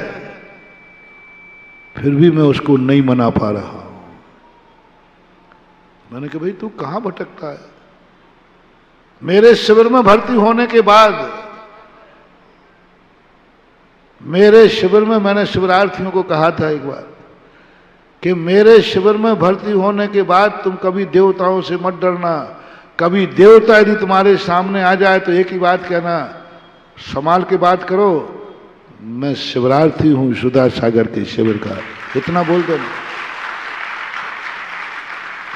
फिर भी मैं उसको नहीं मना पा रहा हूं। मैंने कहा भाई तू कहां भटकता है? मेरे शिविर में भर्ती होने के बाद, मेरे शिविर में मैंने शिविरार्थियों को कहा था एक बार कि मेरे शिविर में भर्ती होने के बाद तुम कभी देवताओं से मत डरना। कभी देवता यदि तुम्हारे सामने आ जाए तो एक ही बात कहना, संभाल के बात करो, मैं शिविरार्थी हूं सुधा सागर के शिविर का। इतना बोल देना,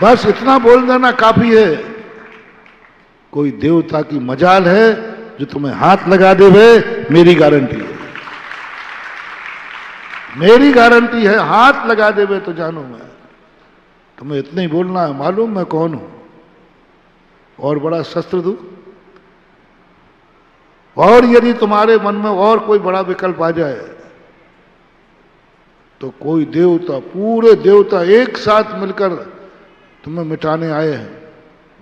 बस इतना बोल देना काफी है। कोई देवता की मजाल है जो तुम्हें हाथ लगा देवे, मेरी गारंटी है, मेरी गारंटी है, हाथ लगा देवे तो जानो मैं। तुम्हें इतना ही बोलना है, मालूम मैं कौन हूं। और बड़ा शस्त्र दूं? और यदि तुम्हारे मन में और कोई बड़ा विकल्प आ जाए तो कोई देवता, पूरे देवता एक साथ मिलकर तुम्हें मिटाने आए हैं,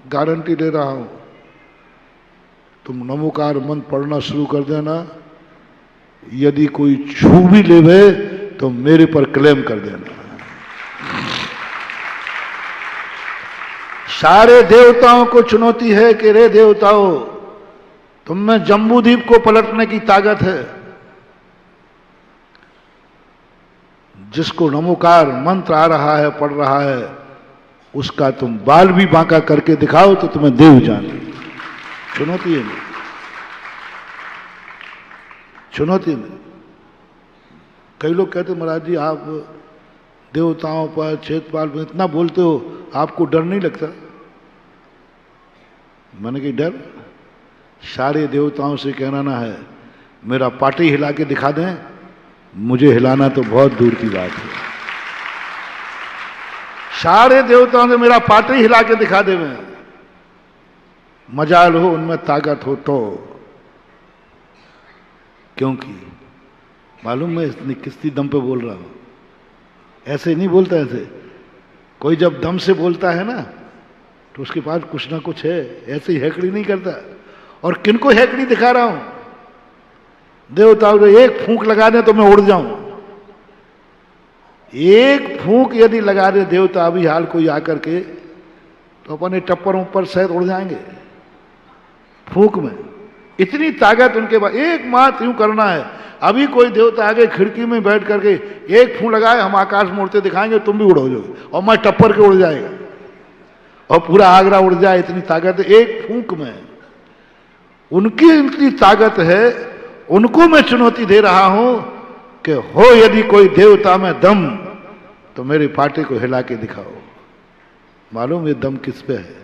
गारंटी दे रहा हूं। तुम नमोकार मंत्र पढ़ना शुरू कर देना, यदि कोई छू भी लेवे तो मेरे पर क्लेम कर देना। सारे देवताओं को चुनौती है कि रे देवताओं, तुम में जम्बूद्वीप को पलटने की ताकत है। जिसको नमोकार मंत्र आ रहा है, पढ़ रहा है, उसका तुम बाल भी बांका करके दिखाओ तो तुम्हें देव जाने। चुनौती है, चुनौती में। कई लोग कहते महाराज जी आप देवताओं पर, क्षेत्रपाल पर इतना बोलते हो, आपको डर नहीं लगता? मैंने कि डर? सारे देवताओं से कहना ना है मेरा पाटी हिला के दिखा दें, मुझे हिलाना तो बहुत दूर की बात है। सारे देवताओं से मेरा पाटी हिला के दिखा दे, मजाल हो उनमें ताकत हो तो। क्योंकि मालूम मैं इतनी किस्ती दम पे बोल रहा हूं, ऐसे नहीं बोलता। ऐसे कोई जब दम से बोलता है ना तो उसके पास कुछ ना कुछ है, ऐसे ही हैकड़ी नहीं करता। और किनको हैकड़ी दिखा रहा हूं? देवताओं ने एक फूंक लगा दे तो मैं उड़ जाऊं। एक फूंक यदि लगा दे देवता अभी हाल कोई आकर के, तो अपने टप्परों पर शायद उड़ जाएंगे फूंक में। इतनी ताकत उनके पास। एक मात्र यूं करना है, अभी कोई देवता आगे खिड़की में बैठ करके एक फूंक लगाए, हम आकाश में उड़ते दिखाएंगे, तुम भी उड़ जाओगे और मैं टप्पर के उड़ जाएगा और पूरा आगरा उड़ जाए। इतनी ताकत है एक फूंक में। उनकी इतनी ताकत है, उनको मैं चुनौती दे रहा हूं कि हो यदि कोई देवता में दम तो मेरे पाटे को हिला के दिखाओ। मालूम ये दम किस पे है?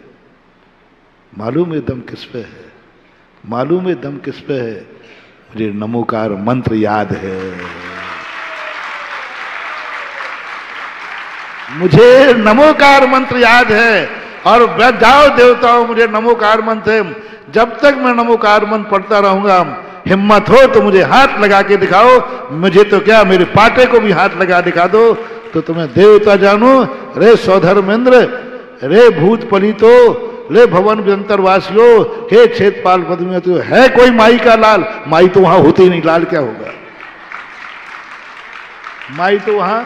मालूम ये दम किस पे है? मालूम है दम किस पे है? मुझे नमोकार मंत्र याद है। मुझे नमोकार मंत्र याद है। और जाओ देवताओं, मुझे नमोकार मंत्र है। जब तक मैं नमोकार मंत्र पढ़ता रहूंगा, हिम्मत हो तो मुझे हाथ लगा के दिखाओ। मुझे तो क्या, मेरे पाटे को भी हाथ लगा दिखा दो तो तुम्हें देवता जानो। रे सौधर्मेंद्र, रे भूत पलितो, ले भवन व्यंतरवासियों, हे क्षेत्रपाल पद्मियों, है कोई माई का लाल? माई तो वहां होती नहीं, लाल क्या होगा? माई तो वहां।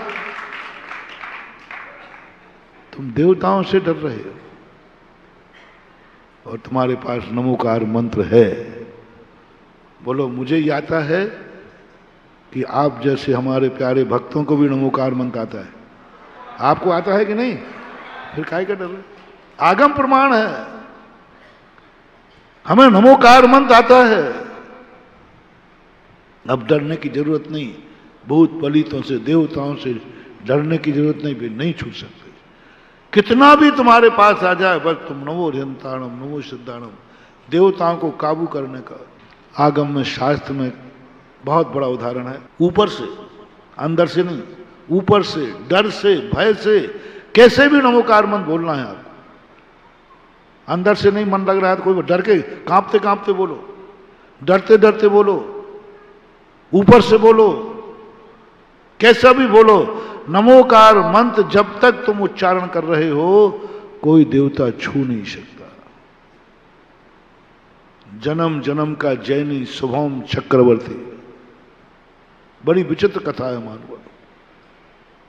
तुम देवताओं से डर रहे हो और तुम्हारे पास नमोकार मंत्र है। बोलो मुझे ये आता है कि आप जैसे हमारे प्यारे भक्तों को भी नमोकार मंत्र आता है। आपको आता है कि नहीं? फिर काहे का डर है? आगम प्रमाण है, हमें नमोकार मंत्र आता है। अब डरने की जरूरत नहीं। भूत पलितों से, देवताओं से डरने की जरूरत नहीं, भी नहीं छूट सकते। कितना भी तुम्हारे पास आ जाए, बस तुम नमो ह्यंताणम नमो सिद्धाणम, देवताओं को काबू करने का आगम में, शास्त्र में बहुत बड़ा उदाहरण है। ऊपर से, अंदर से नहीं, ऊपर से, डर से, भय से, कैसे भी नमोकार मंत्र बोलना है आपको। अंदर से नहीं मन लग रहा है तो कोई डर के कांपते कांपते बोलो, डरते डरते बोलो, ऊपर से बोलो, कैसा भी बोलो। नमोकार मंत्र जब तक तुम उच्चारण कर रहे हो, कोई देवता छू नहीं सकता। जन्म जन्म का जैनी शुभम चक्रवर्ती, बड़ी विचित्र कथा है मानव।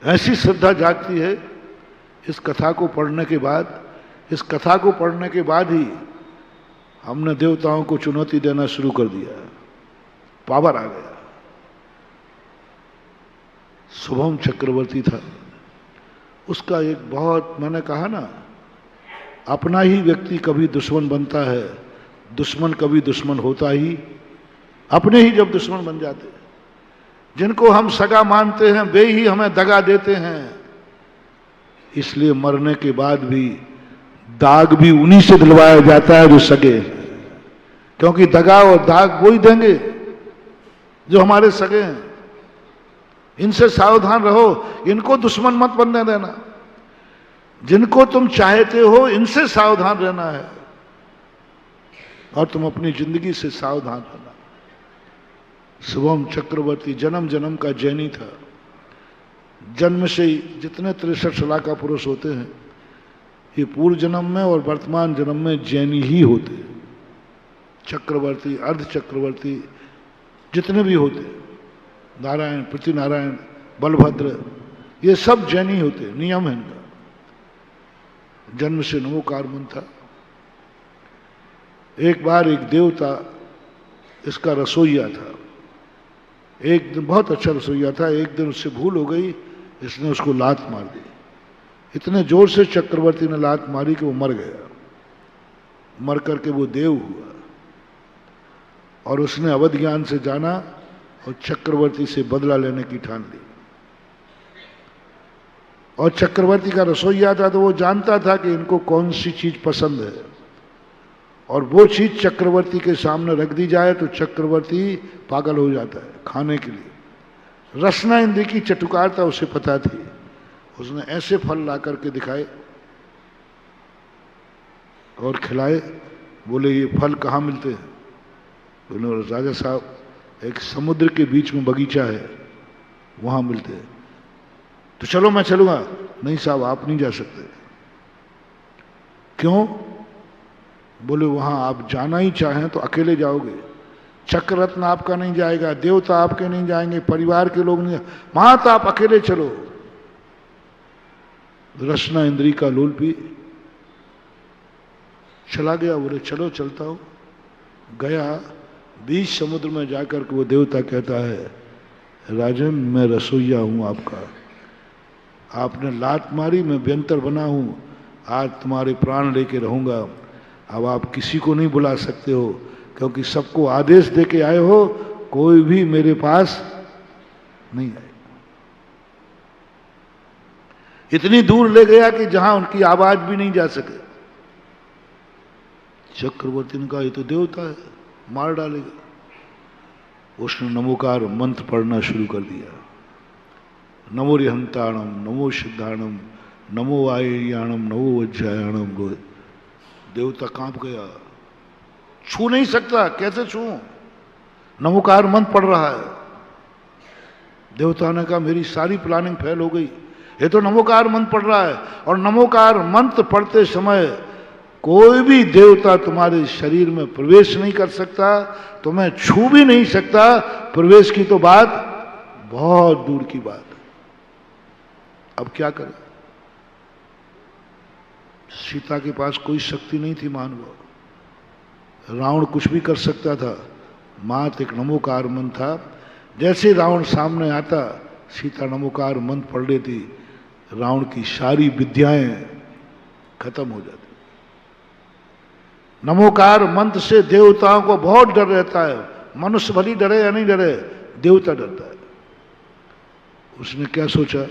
ऐसी श्रद्धा जागती है इस कथा को पढ़ने के बाद। इस कथा को पढ़ने के बाद ही हमने देवताओं को चुनौती देना शुरू कर दिया, पावर आ गया। शुभम चक्रवर्ती था, उसका एक बहुत, मैंने कहा ना, अपना ही व्यक्ति कभी दुश्मन बनता है, दुश्मन कभी दुश्मन होता ही, अपने ही जब दुश्मन बन जाते। जिनको हम सगा मानते हैं वे ही हमें दगा देते हैं। इसलिए मरने के बाद भी दाग भी उन्हीं से दिलवाया जाता है जो सगे हैं, क्योंकि दगा और दाग वो ही देंगे जो हमारे सगे हैं। इनसे सावधान रहो, इनको दुश्मन मत बनने देना। जिनको तुम चाहते हो इनसे सावधान रहना है। और तुम अपनी जिंदगी से सावधान रहना। शुभम चक्रवर्ती जन्म जन्म का जैनी था। जन्म से ही जितने 63 लाख का पुरुष होते हैं ये पूर्व जन्म में और वर्तमान जन्म में जैनी ही होते हैं। चक्रवर्ती, अर्ध चक्रवर्ती जितने भी होते, नारायण, पृथ्वीनारायण, बलभद्र, ये सब जैनी होते, नियम है इनका। जन्म से नमोकार मंत्र था। एक बार एक देवता इसका रसोइया था, एक दिन बहुत अच्छा रसोइया था, एक दिन उससे भूल हो गई, इसने उसको लात मार दी। इतने जोर से चक्रवर्ती ने लात मारी कि वो मर गया। मर करके वो देव हुआ और उसने अवध ज्ञान से जाना और चक्रवर्ती से बदला लेने की ठान ली। और चक्रवर्ती का रसोइया था तो वो जानता था कि इनको कौन सी चीज पसंद है, और वो चीज चक्रवर्ती के सामने रख दी जाए तो चक्रवर्ती पागल हो जाता है खाने के लिए। रसना इंद्र की चटुकारता उसे पता थी। उसने ऐसे फल ला करके दिखाए और खिलाए। बोले ये फल कहाँ मिलते हैं? बोले राजा साहब एक समुद्र के बीच में बगीचा है, वहां मिलते हैं। तो चलो मैं चलूंगा। नहीं साहब आप नहीं जा सकते। क्यों? बोले वहां आप जाना ही चाहें तो अकेले जाओगे, चक्र रत्न आपका नहीं जाएगा, देवता आपके नहीं जाएंगे, परिवार के लोग नहीं, वहां तो आप अकेले चलो। रसना इंद्री का लोल पी चला गया। बोले चलो चलता हूं। गया, बीच समुद्र में जाकर के वो देवता कहता है राजन मैं रसोइया हूं आपका, आपने लात मारी, मैं व्यंतर बना हूं, आज तुम्हारे प्राण लेके रहूंगा। अब आप किसी को नहीं बुला सकते हो क्योंकि सबको आदेश दे के आए हो, कोई भी मेरे पास नहीं आए। इतनी दूर ले गया कि जहां उनकी आवाज भी नहीं जा सके। चक्रवर्ती ने कहा ये तो देवता है, मार डालेगा। उसने नमोकार मंत्र पढ़ना शुरू कर दिया। नमो रिहंताणम, नमो सिद्धाणम, नमो आयर्याणम, नमो वज्रायणम। देवता कांप गया, छू नहीं सकता, कैसे छू? नमोकार मंत्र पढ़ रहा है। देवता ने कहा मेरी सारी प्लानिंग फेल हो गई, ये तो नमोकार मंत्र पढ़ रहा है, और नमोकार मंत्र पढ़ते समय कोई भी देवता तुम्हारे शरीर में प्रवेश नहीं कर सकता, तुम्हें छू भी नहीं सकता। प्रवेश की तो बात बहुत दूर की बात। अब क्या करें? सीता के पास कोई शक्ति नहीं थी मानव। रावण कुछ भी कर सकता था, मात्र एक नमोकार मंत्र था। जैसे रावण सामने आता, सीता नमोकार मंत्र पढ़ लेती, रावण की सारी विद्याएं खत्म हो जाती। नमोकार मंत्र से देवताओं को बहुत डर रहता है। मनुष्य भली डरे या नहीं डरे, देवता डरता है। उसने क्या सोचा,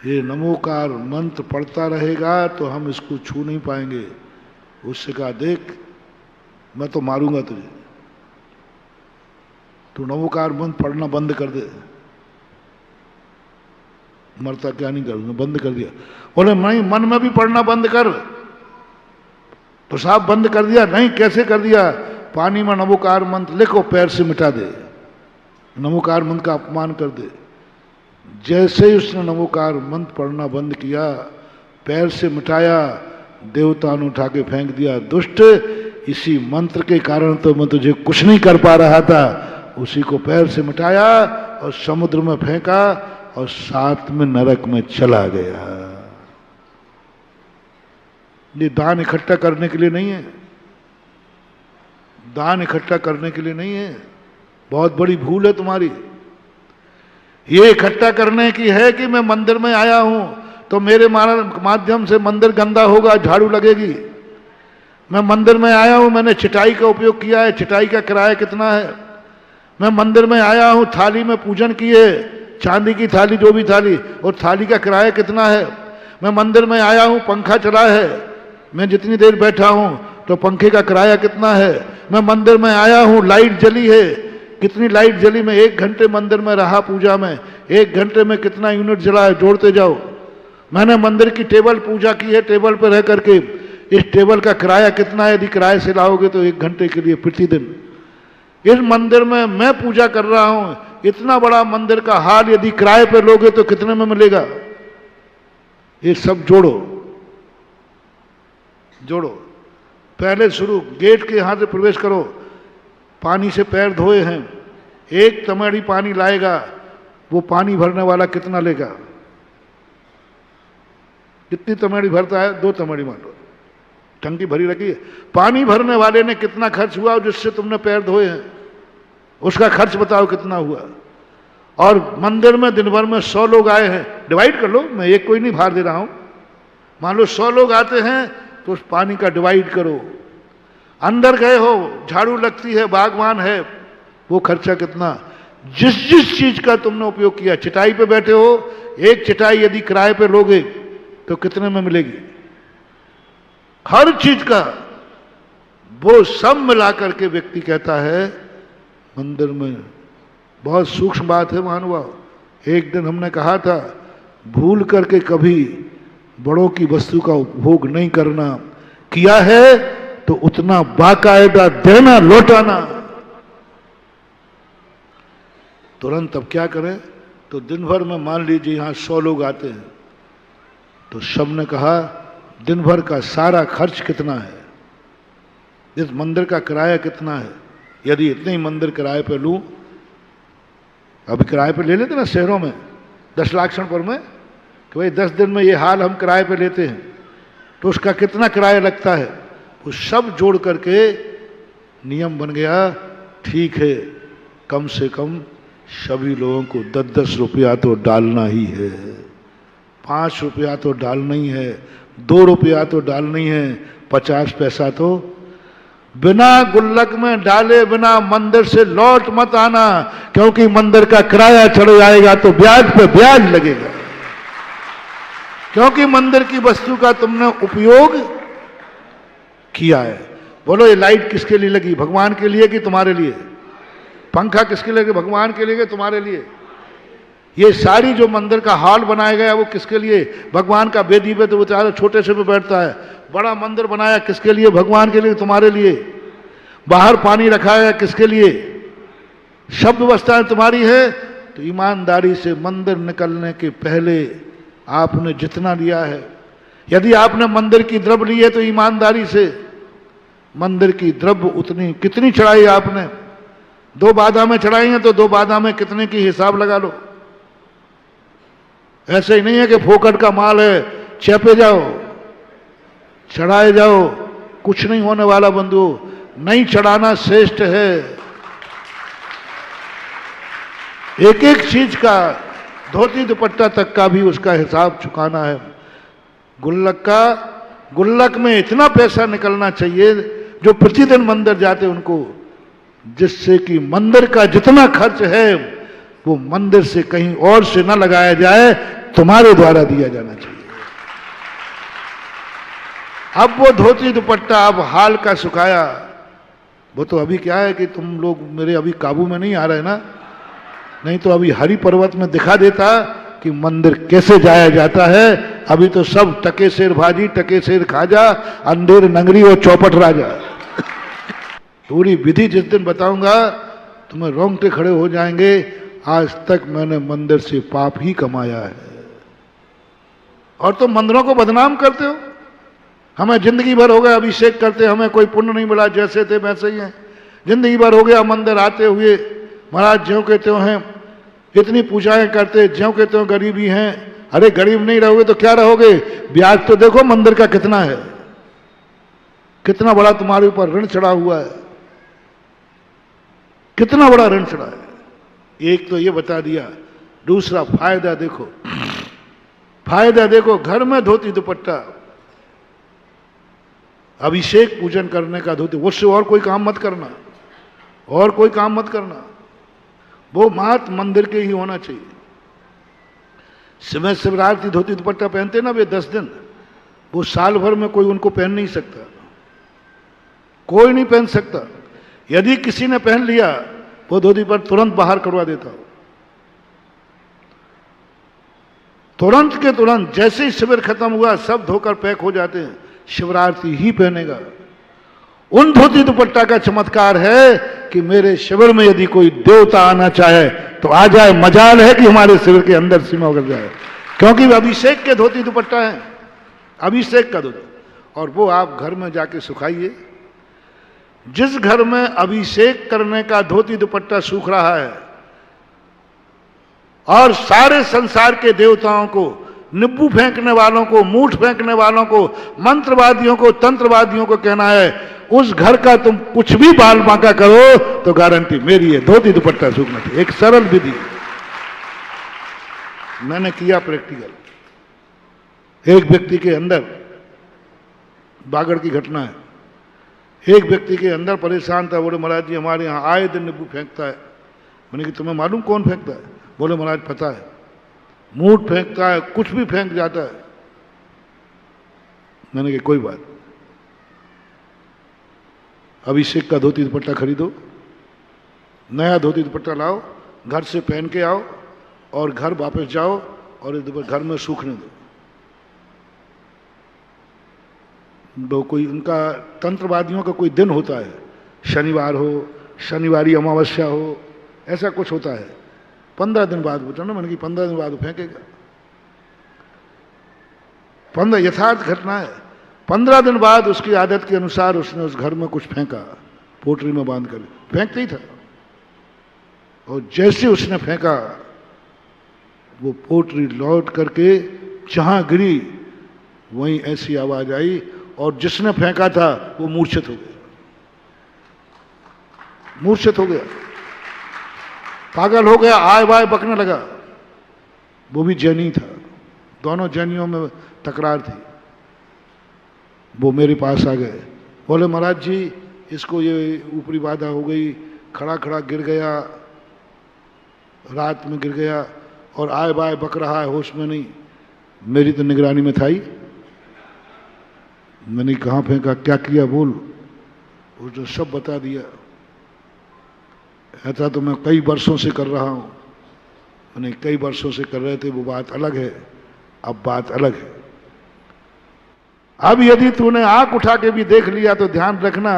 ये नमोकार मंत्र पढ़ता रहेगा तो हम इसको छू नहीं पाएंगे। उससे कहा देख मैं तो मारूंगा तुझे, तू नमोकार मंत्र पढ़ना बंद कर दे। मरता क्या नहीं कर, बंद कर दिया। बोले नहीं मन में भी पढ़ना बंद कर। तो साहब बंद कर दिया। नहीं कैसे कर दिया? पानी में नमोकार मंत्र लिखो, पैर से मिटा दे, नमोकार मंत्र का अपमान कर दे। जैसे ही उसने नमोकार मंत्र पढ़ना बंद किया, पैर से मिटाया, देवता ने उठा के फेंक दिया। दुष्ट, इसी मंत्र के कारण तो मैं तुझे कुछ नहीं कर पा रहा था। उसी को पैर से मिटाया और समुद्र में फेंका और साथ में नरक में चला गया। ये दान इकट्ठा करने के लिए नहीं है, दान इकट्ठा करने के लिए नहीं है। बहुत बड़ी भूल है तुम्हारी। ये इकट्ठा करने की है कि मैं मंदिर में आया हूं तो मेरे माध्यम से मंदिर गंदा होगा, झाड़ू लगेगी। मैं मंदिर में आया हूं, मैंने चिटाई का उपयोग किया है, चिटाई का किराया कितना है? मैं मंदिर में आया हूं, थाली में पूजन किए, चांदी की थाली जो भी थाली, और थाली का किराया कितना है? मैं मंदिर में आया हूं, पंखा चला है, मैं जितनी देर बैठा हूं तो पंखे का किराया कितना है? मैं मंदिर में आया हूं, लाइट जली है, कितनी लाइट जली? मैं 1 घंटे मंदिर में रहा पूजा में, 1 घंटे में कितना यूनिट जला है? जोड़ते जाओ। मैंने मंदिर की टेबल पूजा की है, टेबल पर रह करके इस टेबल का किराया कितना है, यदि किराए से लाओगे तो 1 घंटे के लिए प्रतिदिन। इस मंदिर में मैं पूजा कर रहा हूं, इतना बड़ा मंदिर का हाल यदि किराए पे लोगे तो कितने में मिलेगा? ये सब जोड़ो जोड़ो। पहले शुरू, गेट के यहां से प्रवेश करो, पानी से पैर धोए हैं, 1 तमेड़ी पानी लाएगा, वो पानी भरने वाला कितना लेगा? कितनी तमेड़ी भरता है? 2 तमेड़ी मान लो, टंकी भरी रखी है। पानी भरने वाले ने कितना खर्च हुआ जिससे तुमने पैर धोए हैं, उसका खर्च बताओ कितना हुआ। और मंदिर में दिन भर में 100 लोग आए हैं, डिवाइड कर लो, मैं एक कोई नहीं भार दे रहा हूं, मान लो 100 लोग आते हैं तो उस पानी का डिवाइड करो। अंदर गए हो, झाड़ू लगती है, बागवान है, वो खर्चा कितना? जिस जिस चीज का तुमने उपयोग किया, चटाई पे बैठे हो, 1 चटाई यदि किराए पे लोगे तो कितने में मिलेगी? हर चीज का वो सब मिला करके व्यक्ति कहता है मंदिर में। बहुत सूक्ष्म बात है महानुभाव। एक दिन हमने कहा था, भूल करके कभी बड़ों की वस्तु का उपभोग नहीं करना, किया है तो उतना बाकायदा देना, लौटाना। तुरंत अब क्या करें? तो दिन भर में मान लीजिए यहां 100 लोग आते हैं, तो सब ने कहा दिन भर का सारा खर्च कितना है, इस मंदिर का किराया कितना है। यदि इतने ही मंदिर किराए पे लूं, अभी किराए पे ले लेते ना शहरों में 10 लाख पर में, कि भाई 10 दिन में ये हाल हम किराए पे लेते हैं, तो उसका कितना किराया लगता है, वो सब जोड़ करके नियम बन गया, ठीक है कम से कम सभी लोगों को 10-10 रुपया तो डालना ही है, 5 रुपया तो डालना ही है, 2 रुपया तो डालना ही है, 50 पैसा तो बिना गुल्लक में डाले बिना मंदिर से लौट मत आना, क्योंकि मंदिर का किराया चढ़ जाएगा तो ब्याज पे ब्याज लगेगा, क्योंकि मंदिर की वस्तु का तुमने उपयोग किया है। बोलो ये लाइट किसके लिए लगी? भगवान के लिए कि तुम्हारे लिए? पंखा किसके लिए? भगवान के लिए कि तुम्हारे लिए? ये सारी जो मंदिर का हॉल बनाया गया वो किसके लिए? भगवान का बेदी पे तो बेचारा छोटे से पे बैठता है, बड़ा मंदिर बनाया किसके लिए? भगवान के लिए, तुम्हारे लिए। बाहर पानी रखा है किसके लिए? सब व्यवस्थाएं तुम्हारी है। तो ईमानदारी से मंदिर निकलने के पहले आपने जितना लिया है, यदि आपने मंदिर की द्रव्य ली है तो ईमानदारी से मंदिर की द्रव्य उतनी कितनी चढ़ाई आपने? 2 बाधा में चढ़ाई है तो 2 बाधा में कितने की हिसाब लगा लो। ऐसे ही नहीं है कि फोकट का माल है चेपे जाओ चढ़ाए जाओ, कुछ नहीं होने वाला बंधु। नहीं चढ़ाना श्रेष्ठ है। एक एक चीज का, धोती दुपट्टा तक का भी उसका हिसाब चुकाना है। गुल्लक में इतना पैसा निकलना चाहिए जो प्रतिदिन मंदिर जाते उनको, जिससे कि मंदिर का जितना खर्च है वो मंदिर से कहीं और से न लगाया जाए, तुम्हारे द्वारा दिया जाना चाहिए। अब वो धोती दुपट्टा अब हाल का सुखाया, वो तो अभी क्या है कि तुम लोग मेरे अभी काबू में नहीं आ रहे ना, नहीं तो अभी हरि पर्वत में दिखा देता कि मंदिर कैसे जाया जाता है। अभी तो सब टके शेर भाजी, टके शेर खाजा, अंधेर नंगरी और चौपट राजा। पूरी विधि जिस दिन बताऊंगा तुम्हें रोंगटे खड़े हो जाएंगे। आज तक मैंने मंदिर से पाप ही कमाया है। और तुम मंदिरों को बदनाम करते हो। हमें जिंदगी भर हो गया अभिषेक करते, हमें कोई पुण्य नहीं मिला, जैसे थे वैसे ही हैं। जिंदगी भर हो गया मंदिर आते हुए, महाराज ज्यों के त्यों हैं, इतनी पूजाएं करते, ज्यों के त्यों गरीबी हैं। अरे गरीब नहीं रहोगे तो क्या रहोगे? ब्याज तो देखो मंदिर का कितना है, कितना बड़ा तुम्हारे ऊपर ऋण चढ़ा हुआ है, कितना बड़ा ऋण चढ़ा है। एक तो ये बता दिया, दूसरा फायदा देखो, फायदा देखो। घर में धोती दुपट्टा, अभिषेक पूजन करने का धोती, उससे और कोई काम मत करना, और कोई काम मत करना। वो मात मंदिर के ही होना चाहिए। समय शिवरात्रि धोती दुपट्टा पहनते ना वे 10 दिन, वो साल भर में कोई उनको पहन नहीं सकता, कोई नहीं पहन सकता। यदि किसी ने पहन लिया वो धोती पर तुरंत बाहर करवा देता हो, तुरंत के तुरंत। जैसे ही शिविर खत्म हुआ सब धोकर पैक हो जाते हैं, शिवरात्रि ही पहनेगा। उन धोती दुपट्टा का चमत्कार है कि मेरे शिविर में यदि कोई देवता आना चाहे तो आ जाए, मजाल है कि हमारे शिविर के अंदर सीमा उतर जाए, क्योंकि अभिषेक के धोती दुपट्टा है, अभिषेक का धोती। और वो आप घर में जाके सुखाइए। जिस घर में अभिषेक करने का धोती दुपट्टा सूख रहा है और सारे संसार के देवताओं को, निब्बू फेंकने वालों को, मूठ फेंकने वालों को, मंत्रवादियों को, तंत्रवादियों को कहना है उस घर का तुम कुछ भी बाल बांका करो तो गारंटी मेरी है, धोती दुपट्टा सूखना चाहिए। एक सरल विधि मैंने किया प्रैक्टिकल। एक व्यक्ति के अंदर, बागड़ की घटना है, एक व्यक्ति के अंदर परेशान था। बोले महाराज जी हमारे यहाँ आए दिन नींबू फेंकता है। मैंने कि तुम्हें मालूम कौन फेंकता है? बोले महाराज पता है, मूठ फेंकता है, कुछ भी फेंक जाता है। मैंने कहा कोई बात, अभिषेक का धोती दुपट्टा खरीदो, नया धोती दुपट्टा लाओ, घर से पहन के आओ और घर वापस जाओ और घर में सूखने दो। कोई उनका तंत्रवादियों का कोई दिन होता है, शनिवार हो, शनिवारी अमावस्या हो, ऐसा कुछ होता है। 15 दिन बाद बोला ना, मैंने कि 15 दिन बाद वो फेंकेगा। 15 यथार्थ घटना है। 15 दिन बाद उसकी आदत के अनुसार उसने उस घर में कुछ फेंका, पोटरी में बांध कर फेंकते ही था। और जैसे उसने फेंका वो पोटरी लौट करके जहां गिरी वहीं ऐसी आवाज आई और जिसने फेंका था वो मूर्छित हो गया, मूर्छित हो गया, पागल हो गया, आय बाय बकने लगा। वो भी जैनी था, दोनों जैनियों में तकरार थी। वो मेरे पास आ गए, बोले महाराज जी इसको ये ऊपरी बाधा हो गई, खड़ा खड़ा गिर गया, रात में गिर गया और आय बाय बक रहा है, होश में नहीं। मेरी तो निगरानी में था ही। मैंने कहाँ फेंका, क्या किया बोल, उसने सब बता दिया। ऐसा तो मैं कई वर्षों से कर रहा हूं। मैंने कई वर्षों से कर रहे थे, वो बात अलग है, अब बात अलग है। अब यदि तूने आंख उठा के भी देख लिया तो ध्यान रखना,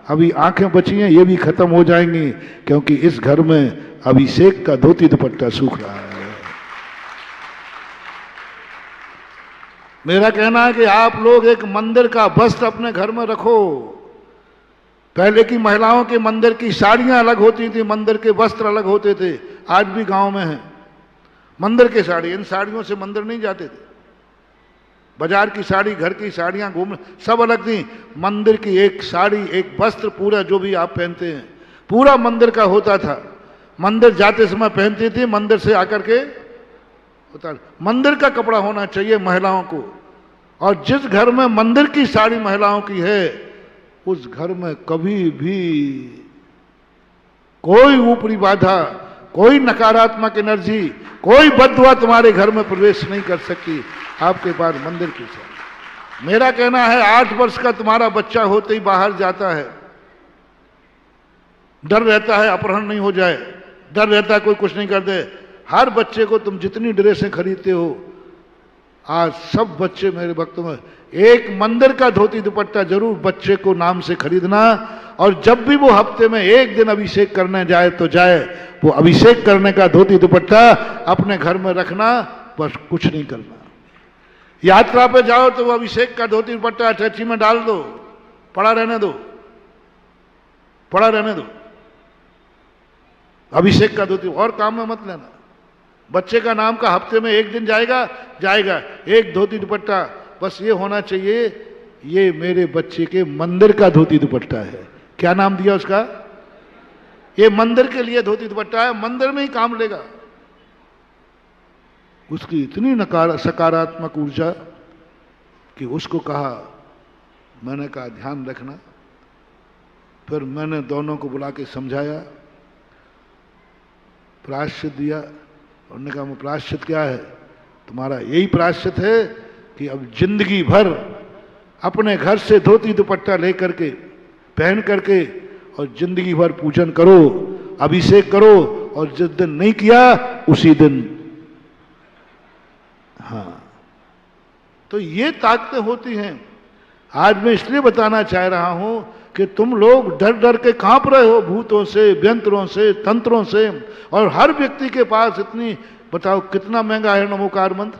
अभी आंखें बची हैं, ये भी खत्म हो जाएंगी, क्योंकि इस घर में अभिषेक का धोती दुपट्टा सूख रहा है। मेरा कहना है कि आप लोग एक मंदिर का वस्त्र अपने घर में रखो। पहले की महिलाओं के मंदिर की साड़ियां अलग होती थी, मंदिर के वस्त्र अलग होते थे, आज भी गांव में है मंदिर के साड़ी। इन साड़ियों से मंदिर नहीं जाते थे। बाजार की साड़ी, घर की साड़ियां, घूम सब अलग थी। मंदिर की एक साड़ी, एक वस्त्र पूरा जो भी आप पहनते हैं पूरा मंदिर का होता था। मंदिर जाते समय पहनती थी, मंदिर से आकर के होता। मंदिर का कपड़ा होना चाहिए महिलाओं को। और जिस घर में मंदिर की साड़ी महिलाओं की है उस घर में कभी भी कोई ऊपरी बाधा, कोई नकारात्मक एनर्जी, कोई बददुआ तुम्हारे घर में प्रवेश नहीं कर सकती आपके पास मंदिर की साड़ी। मेरा कहना है 8 वर्ष का तुम्हारा बच्चा होते ही बाहर जाता है, डर रहता है अपहरण नहीं हो जाए, डर रहता है कोई कुछ नहीं कर दे। हर बच्चे को तुम जितनी ड्रेसें खरीदते हो, आज सब बच्चे मेरे भक्तों में एक मंदिर का धोती दुपट्टा जरूर बच्चे को नाम से खरीदना। और जब भी वो हफ्ते में एक दिन अभिषेक करने जाए तो जाए, वो अभिषेक करने का धोती दुपट्टा अपने घर में रखना, बस कुछ नहीं करना। यात्रा पे जाओ तो वो अभिषेक का धोती दुपट्टा अटैची में डाल दो, पड़ा रहने दो, पड़ा रहने दो। अभिषेक का धोती और काम में मत लेना। बच्चे का नाम का हफ्ते में एक दिन जाएगा, एक धोती दुपट्टा बस ये होना चाहिए, ये मेरे बच्चे के मंदिर का धोती दुपट्टा है। क्या नाम दिया उसका? ये मंदिर के लिए धोती दुपट्टा है, मंदिर में ही काम लेगा। उसकी इतनी सकारात्मक ऊर्जा कि उसको कहा, मैंने कहा ध्यान रखना। फिर मैंने दोनों को बुला के समझाया, प्रायश्चित दिया। उन्होंने कहा प्रायश्चित क्या है? तुम्हारा यही प्रायश्चित है कि अब जिंदगी भर अपने घर से धोती दुपट्टा लेकर के पहन करके और जिंदगी भर पूजन करो, अभिषेक करो, और जिस दिन नहीं किया उसी दिन। हाँ, तो ये ताकतें होती हैं। आज मैं इसलिए बताना चाह रहा हूं कि तुम लोग डर डर के कांप रहे हो भूतों से, व्यंतरों से, तंत्रों से, और हर व्यक्ति के पास इतनी, बताओ कितना महंगा है नमोकार मंत्र,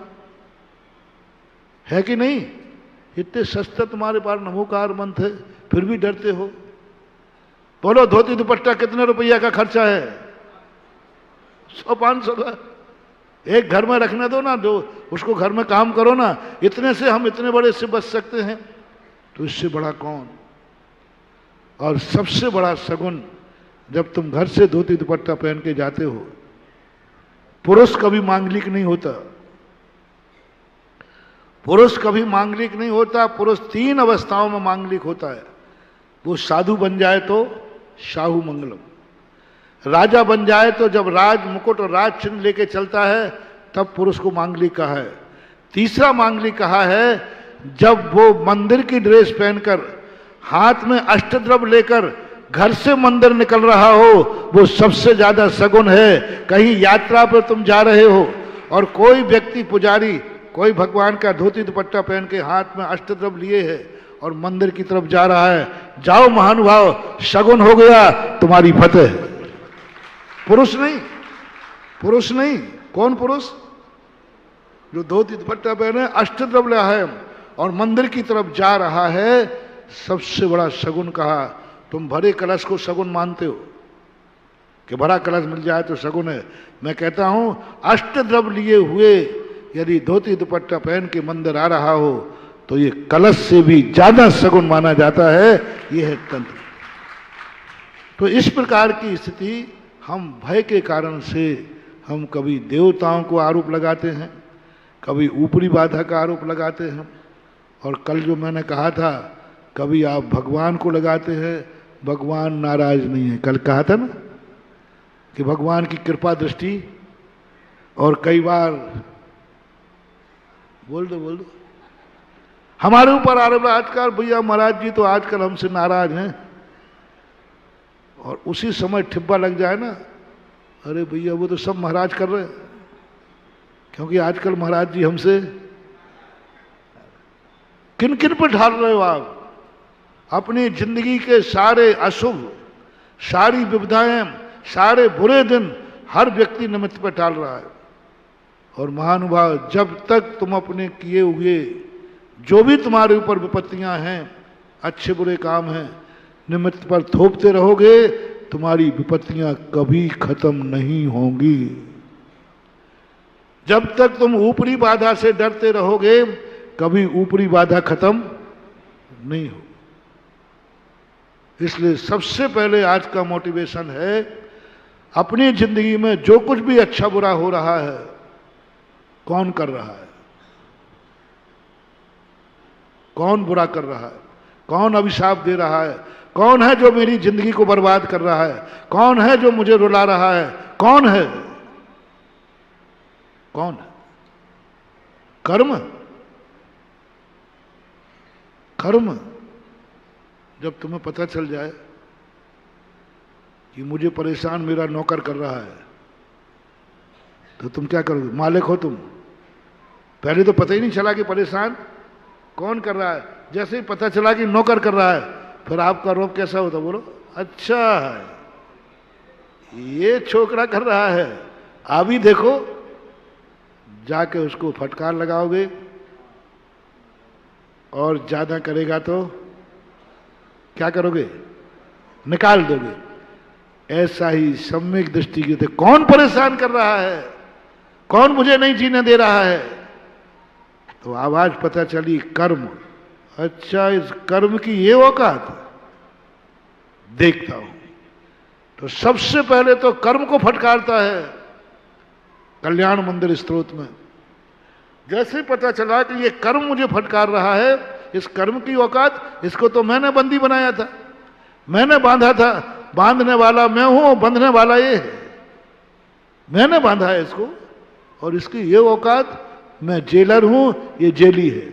है कि नहीं? इतने सस्ता तुम्हारे पास नमोकार मंत्र है, फिर भी डरते हो। बोलो धोती दुपट्टा कितने रुपया का खर्चा है? 100-500 का। एक घर में रखने दो ना, जो उसको घर में काम करो ना, इतने से हम इतने बड़े से बच सकते हैं, तो इससे बड़ा कौन? और सबसे बड़ा सगुन, जब तुम घर से धोती दुपट्टा पहन के जाते हो, पुरुष कभी मांगलिक नहीं होता, पुरुष कभी मांगलिक नहीं होता। पुरुष 3 अवस्थाओं में मांगलिक होता है। वो साधु बन जाए तो शाहू मंगलम, राजा बन जाए तो जब राज मुकुट और राज चिन्ह लेके चलता है तब पुरुष को मांगलिक कहा है। तीसरा मांगलिक कहा है जब वो मंदिर की ड्रेस पहनकर, हाथ में अष्टद्रव्य लेकर घर से मंदिर निकल रहा हो, वो सबसे ज्यादा सगुन है। कहीं यात्रा पर तुम जा रहे हो और कोई व्यक्ति पुजारी, कोई भगवान का धोती दुपट्टा पहन के हाथ में अष्टद्रव्य लिए है और मंदिर की तरफ जा रहा है, जाओ महानुभाव, शगुन हो गया, तुम्हारी फतेह। पुरुष नहीं, पुरुष नहीं। कौन पुरुष? जो धोती दुपट्टा पहने, अष्टद्रव्य लिया है और मंदिर की तरफ जा रहा है, सबसे बड़ा शगुन कहा। तुम भरे कलश को शगुन मानते हो कि भरा कलश मिल जाए तो शगुन है। मैं कहता हूं अष्टद्रव्य लिए हुए यदि धोती दुपट्टा पहन के मंदिर आ रहा हो तो ये कलश से भी ज्यादा सगुन माना जाता है। ये है तंत्र। तो इस प्रकार की स्थिति, हम भय के कारण से हम कभी देवताओं को आरोप लगाते हैं, कभी ऊपरी बाधा का आरोप लगाते हैं, और कल जो मैंने कहा था, कभी आप भगवान को लगाते हैं, भगवान नाराज नहीं है। कल कहा था ना कि भगवान की कृपा दृष्टि, और कई बार बोल दो हमारे ऊपर आरोप आजकल, भैया महाराज जी तो आजकल हमसे नाराज हैं, और उसी समय ठिब्बा लग जाए ना, अरे भैया वो तो सब महाराज कर रहे हैं, क्योंकि आजकल महाराज जी हमसे किन किन पर ढाल रहे हो आप? अपनी जिंदगी के सारे अशुभ, सारी विविधाएं, सारे बुरे दिन हर व्यक्ति निमित्त पर टाल रहा है। और महानुभाव, जब तक तुम अपने किए हुए जो भी तुम्हारे ऊपर विपत्तियां हैं, अच्छे बुरे काम हैं, निमित्त पर थोपते रहोगे, तुम्हारी विपत्तियां कभी खत्म नहीं होंगी। जब तक तुम ऊपरी बाधा से डरते रहोगे, कभी ऊपरी बाधा खत्म नहीं हो। इसलिए सबसे पहले आज का मोटिवेशन है, अपनी जिंदगी में जो कुछ भी अच्छा बुरा हो रहा है, कौन कर रहा है? कौन बुरा कर रहा है? कौन अभिशाप दे रहा है? कौन है जो मेरी जिंदगी को बर्बाद कर रहा है? कौन है जो मुझे रुला रहा है? कौन है? कौन है? कर्म। कर्म। जब तुम्हें पता चल जाए कि मुझे परेशान मेरा नौकर कर रहा है, तो तुम क्या करोगे? मालिक हो तुम, पहले तो पता ही नहीं चला कि परेशान कौन कर रहा है। जैसे ही पता चला कि नौकर कर रहा है, फिर आपका रोब कैसा होता? बोलो अच्छा है, ये छोकरा कर रहा है, अभी देखो। जाके उसको फटकार लगाओगे, और ज्यादा करेगा तो क्या करोगे? निकाल दोगे। ऐसा ही सम्यक दृष्टि की, कौन परेशान कर रहा है, कौन मुझे नहीं जीने दे रहा है, तो आवाज पता चली कर्म। अच्छा, इस कर्म की ये औकात, देखता हूं। तो सबसे पहले तो कर्म को फटकारता है। कल्याण मंदिर स्तोत्र में जैसे पता चला कि ये कर्म मुझे फटकार रहा है, इस कर्म की औकात, इसको तो मैंने बंदी बनाया था, मैंने बांधा था, बांधने वाला मैं हूं, बंधने वाला ये है, मैंने बांधा है इसको, और इसकी ये औकात, मैं जेलर हूं, ये जेली है।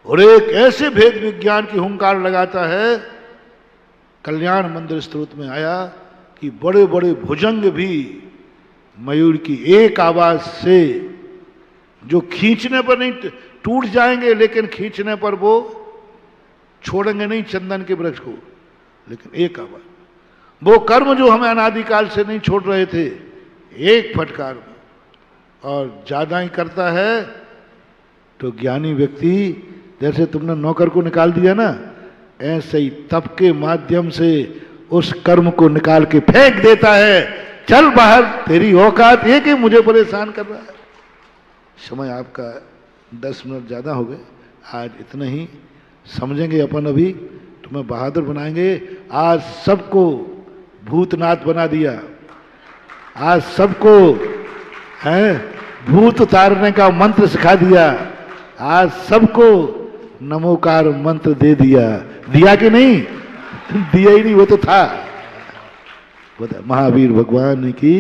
और एक ऐसे भेद विज्ञान की हुंकार लगाता है, कल्याण मंदिर स्तोत्र में आया कि बड़े बड़े भुजंग भी मयूर की एक आवाज से, जो खींचने पर नहीं टूट जाएंगे, लेकिन खींचने पर वो छोड़ेंगे नहीं चंदन के वृक्ष को। लेकिन एक आवाज, वो कर्म जो हमें अनादिकाल से नहीं छोड़ रहे थे, एक फटकार में, और ज्यादा ही करता है तो ज्ञानी व्यक्ति, जैसे तुमने नौकर को निकाल दिया ना, ऐसे ही तप के माध्यम से उस कर्म को निकाल के फेंक देता है। चल बाहर, तेरी औकात ये कि मुझे परेशान कर रहा है। समय आपका 10 मिनट ज्यादा हो गए, आज इतना ही समझेंगे अपन। अभी तुम्हें बहादुर बनाएंगे। आज सबको भूतनाथ बना दिया, आज सबको है भूत उतारने का मंत्र सिखा दिया, आज सबको नमोकार मंत्र दे दिया। दिया कि नहीं? दिया ही नहीं, वो तो था। महावीर भगवान की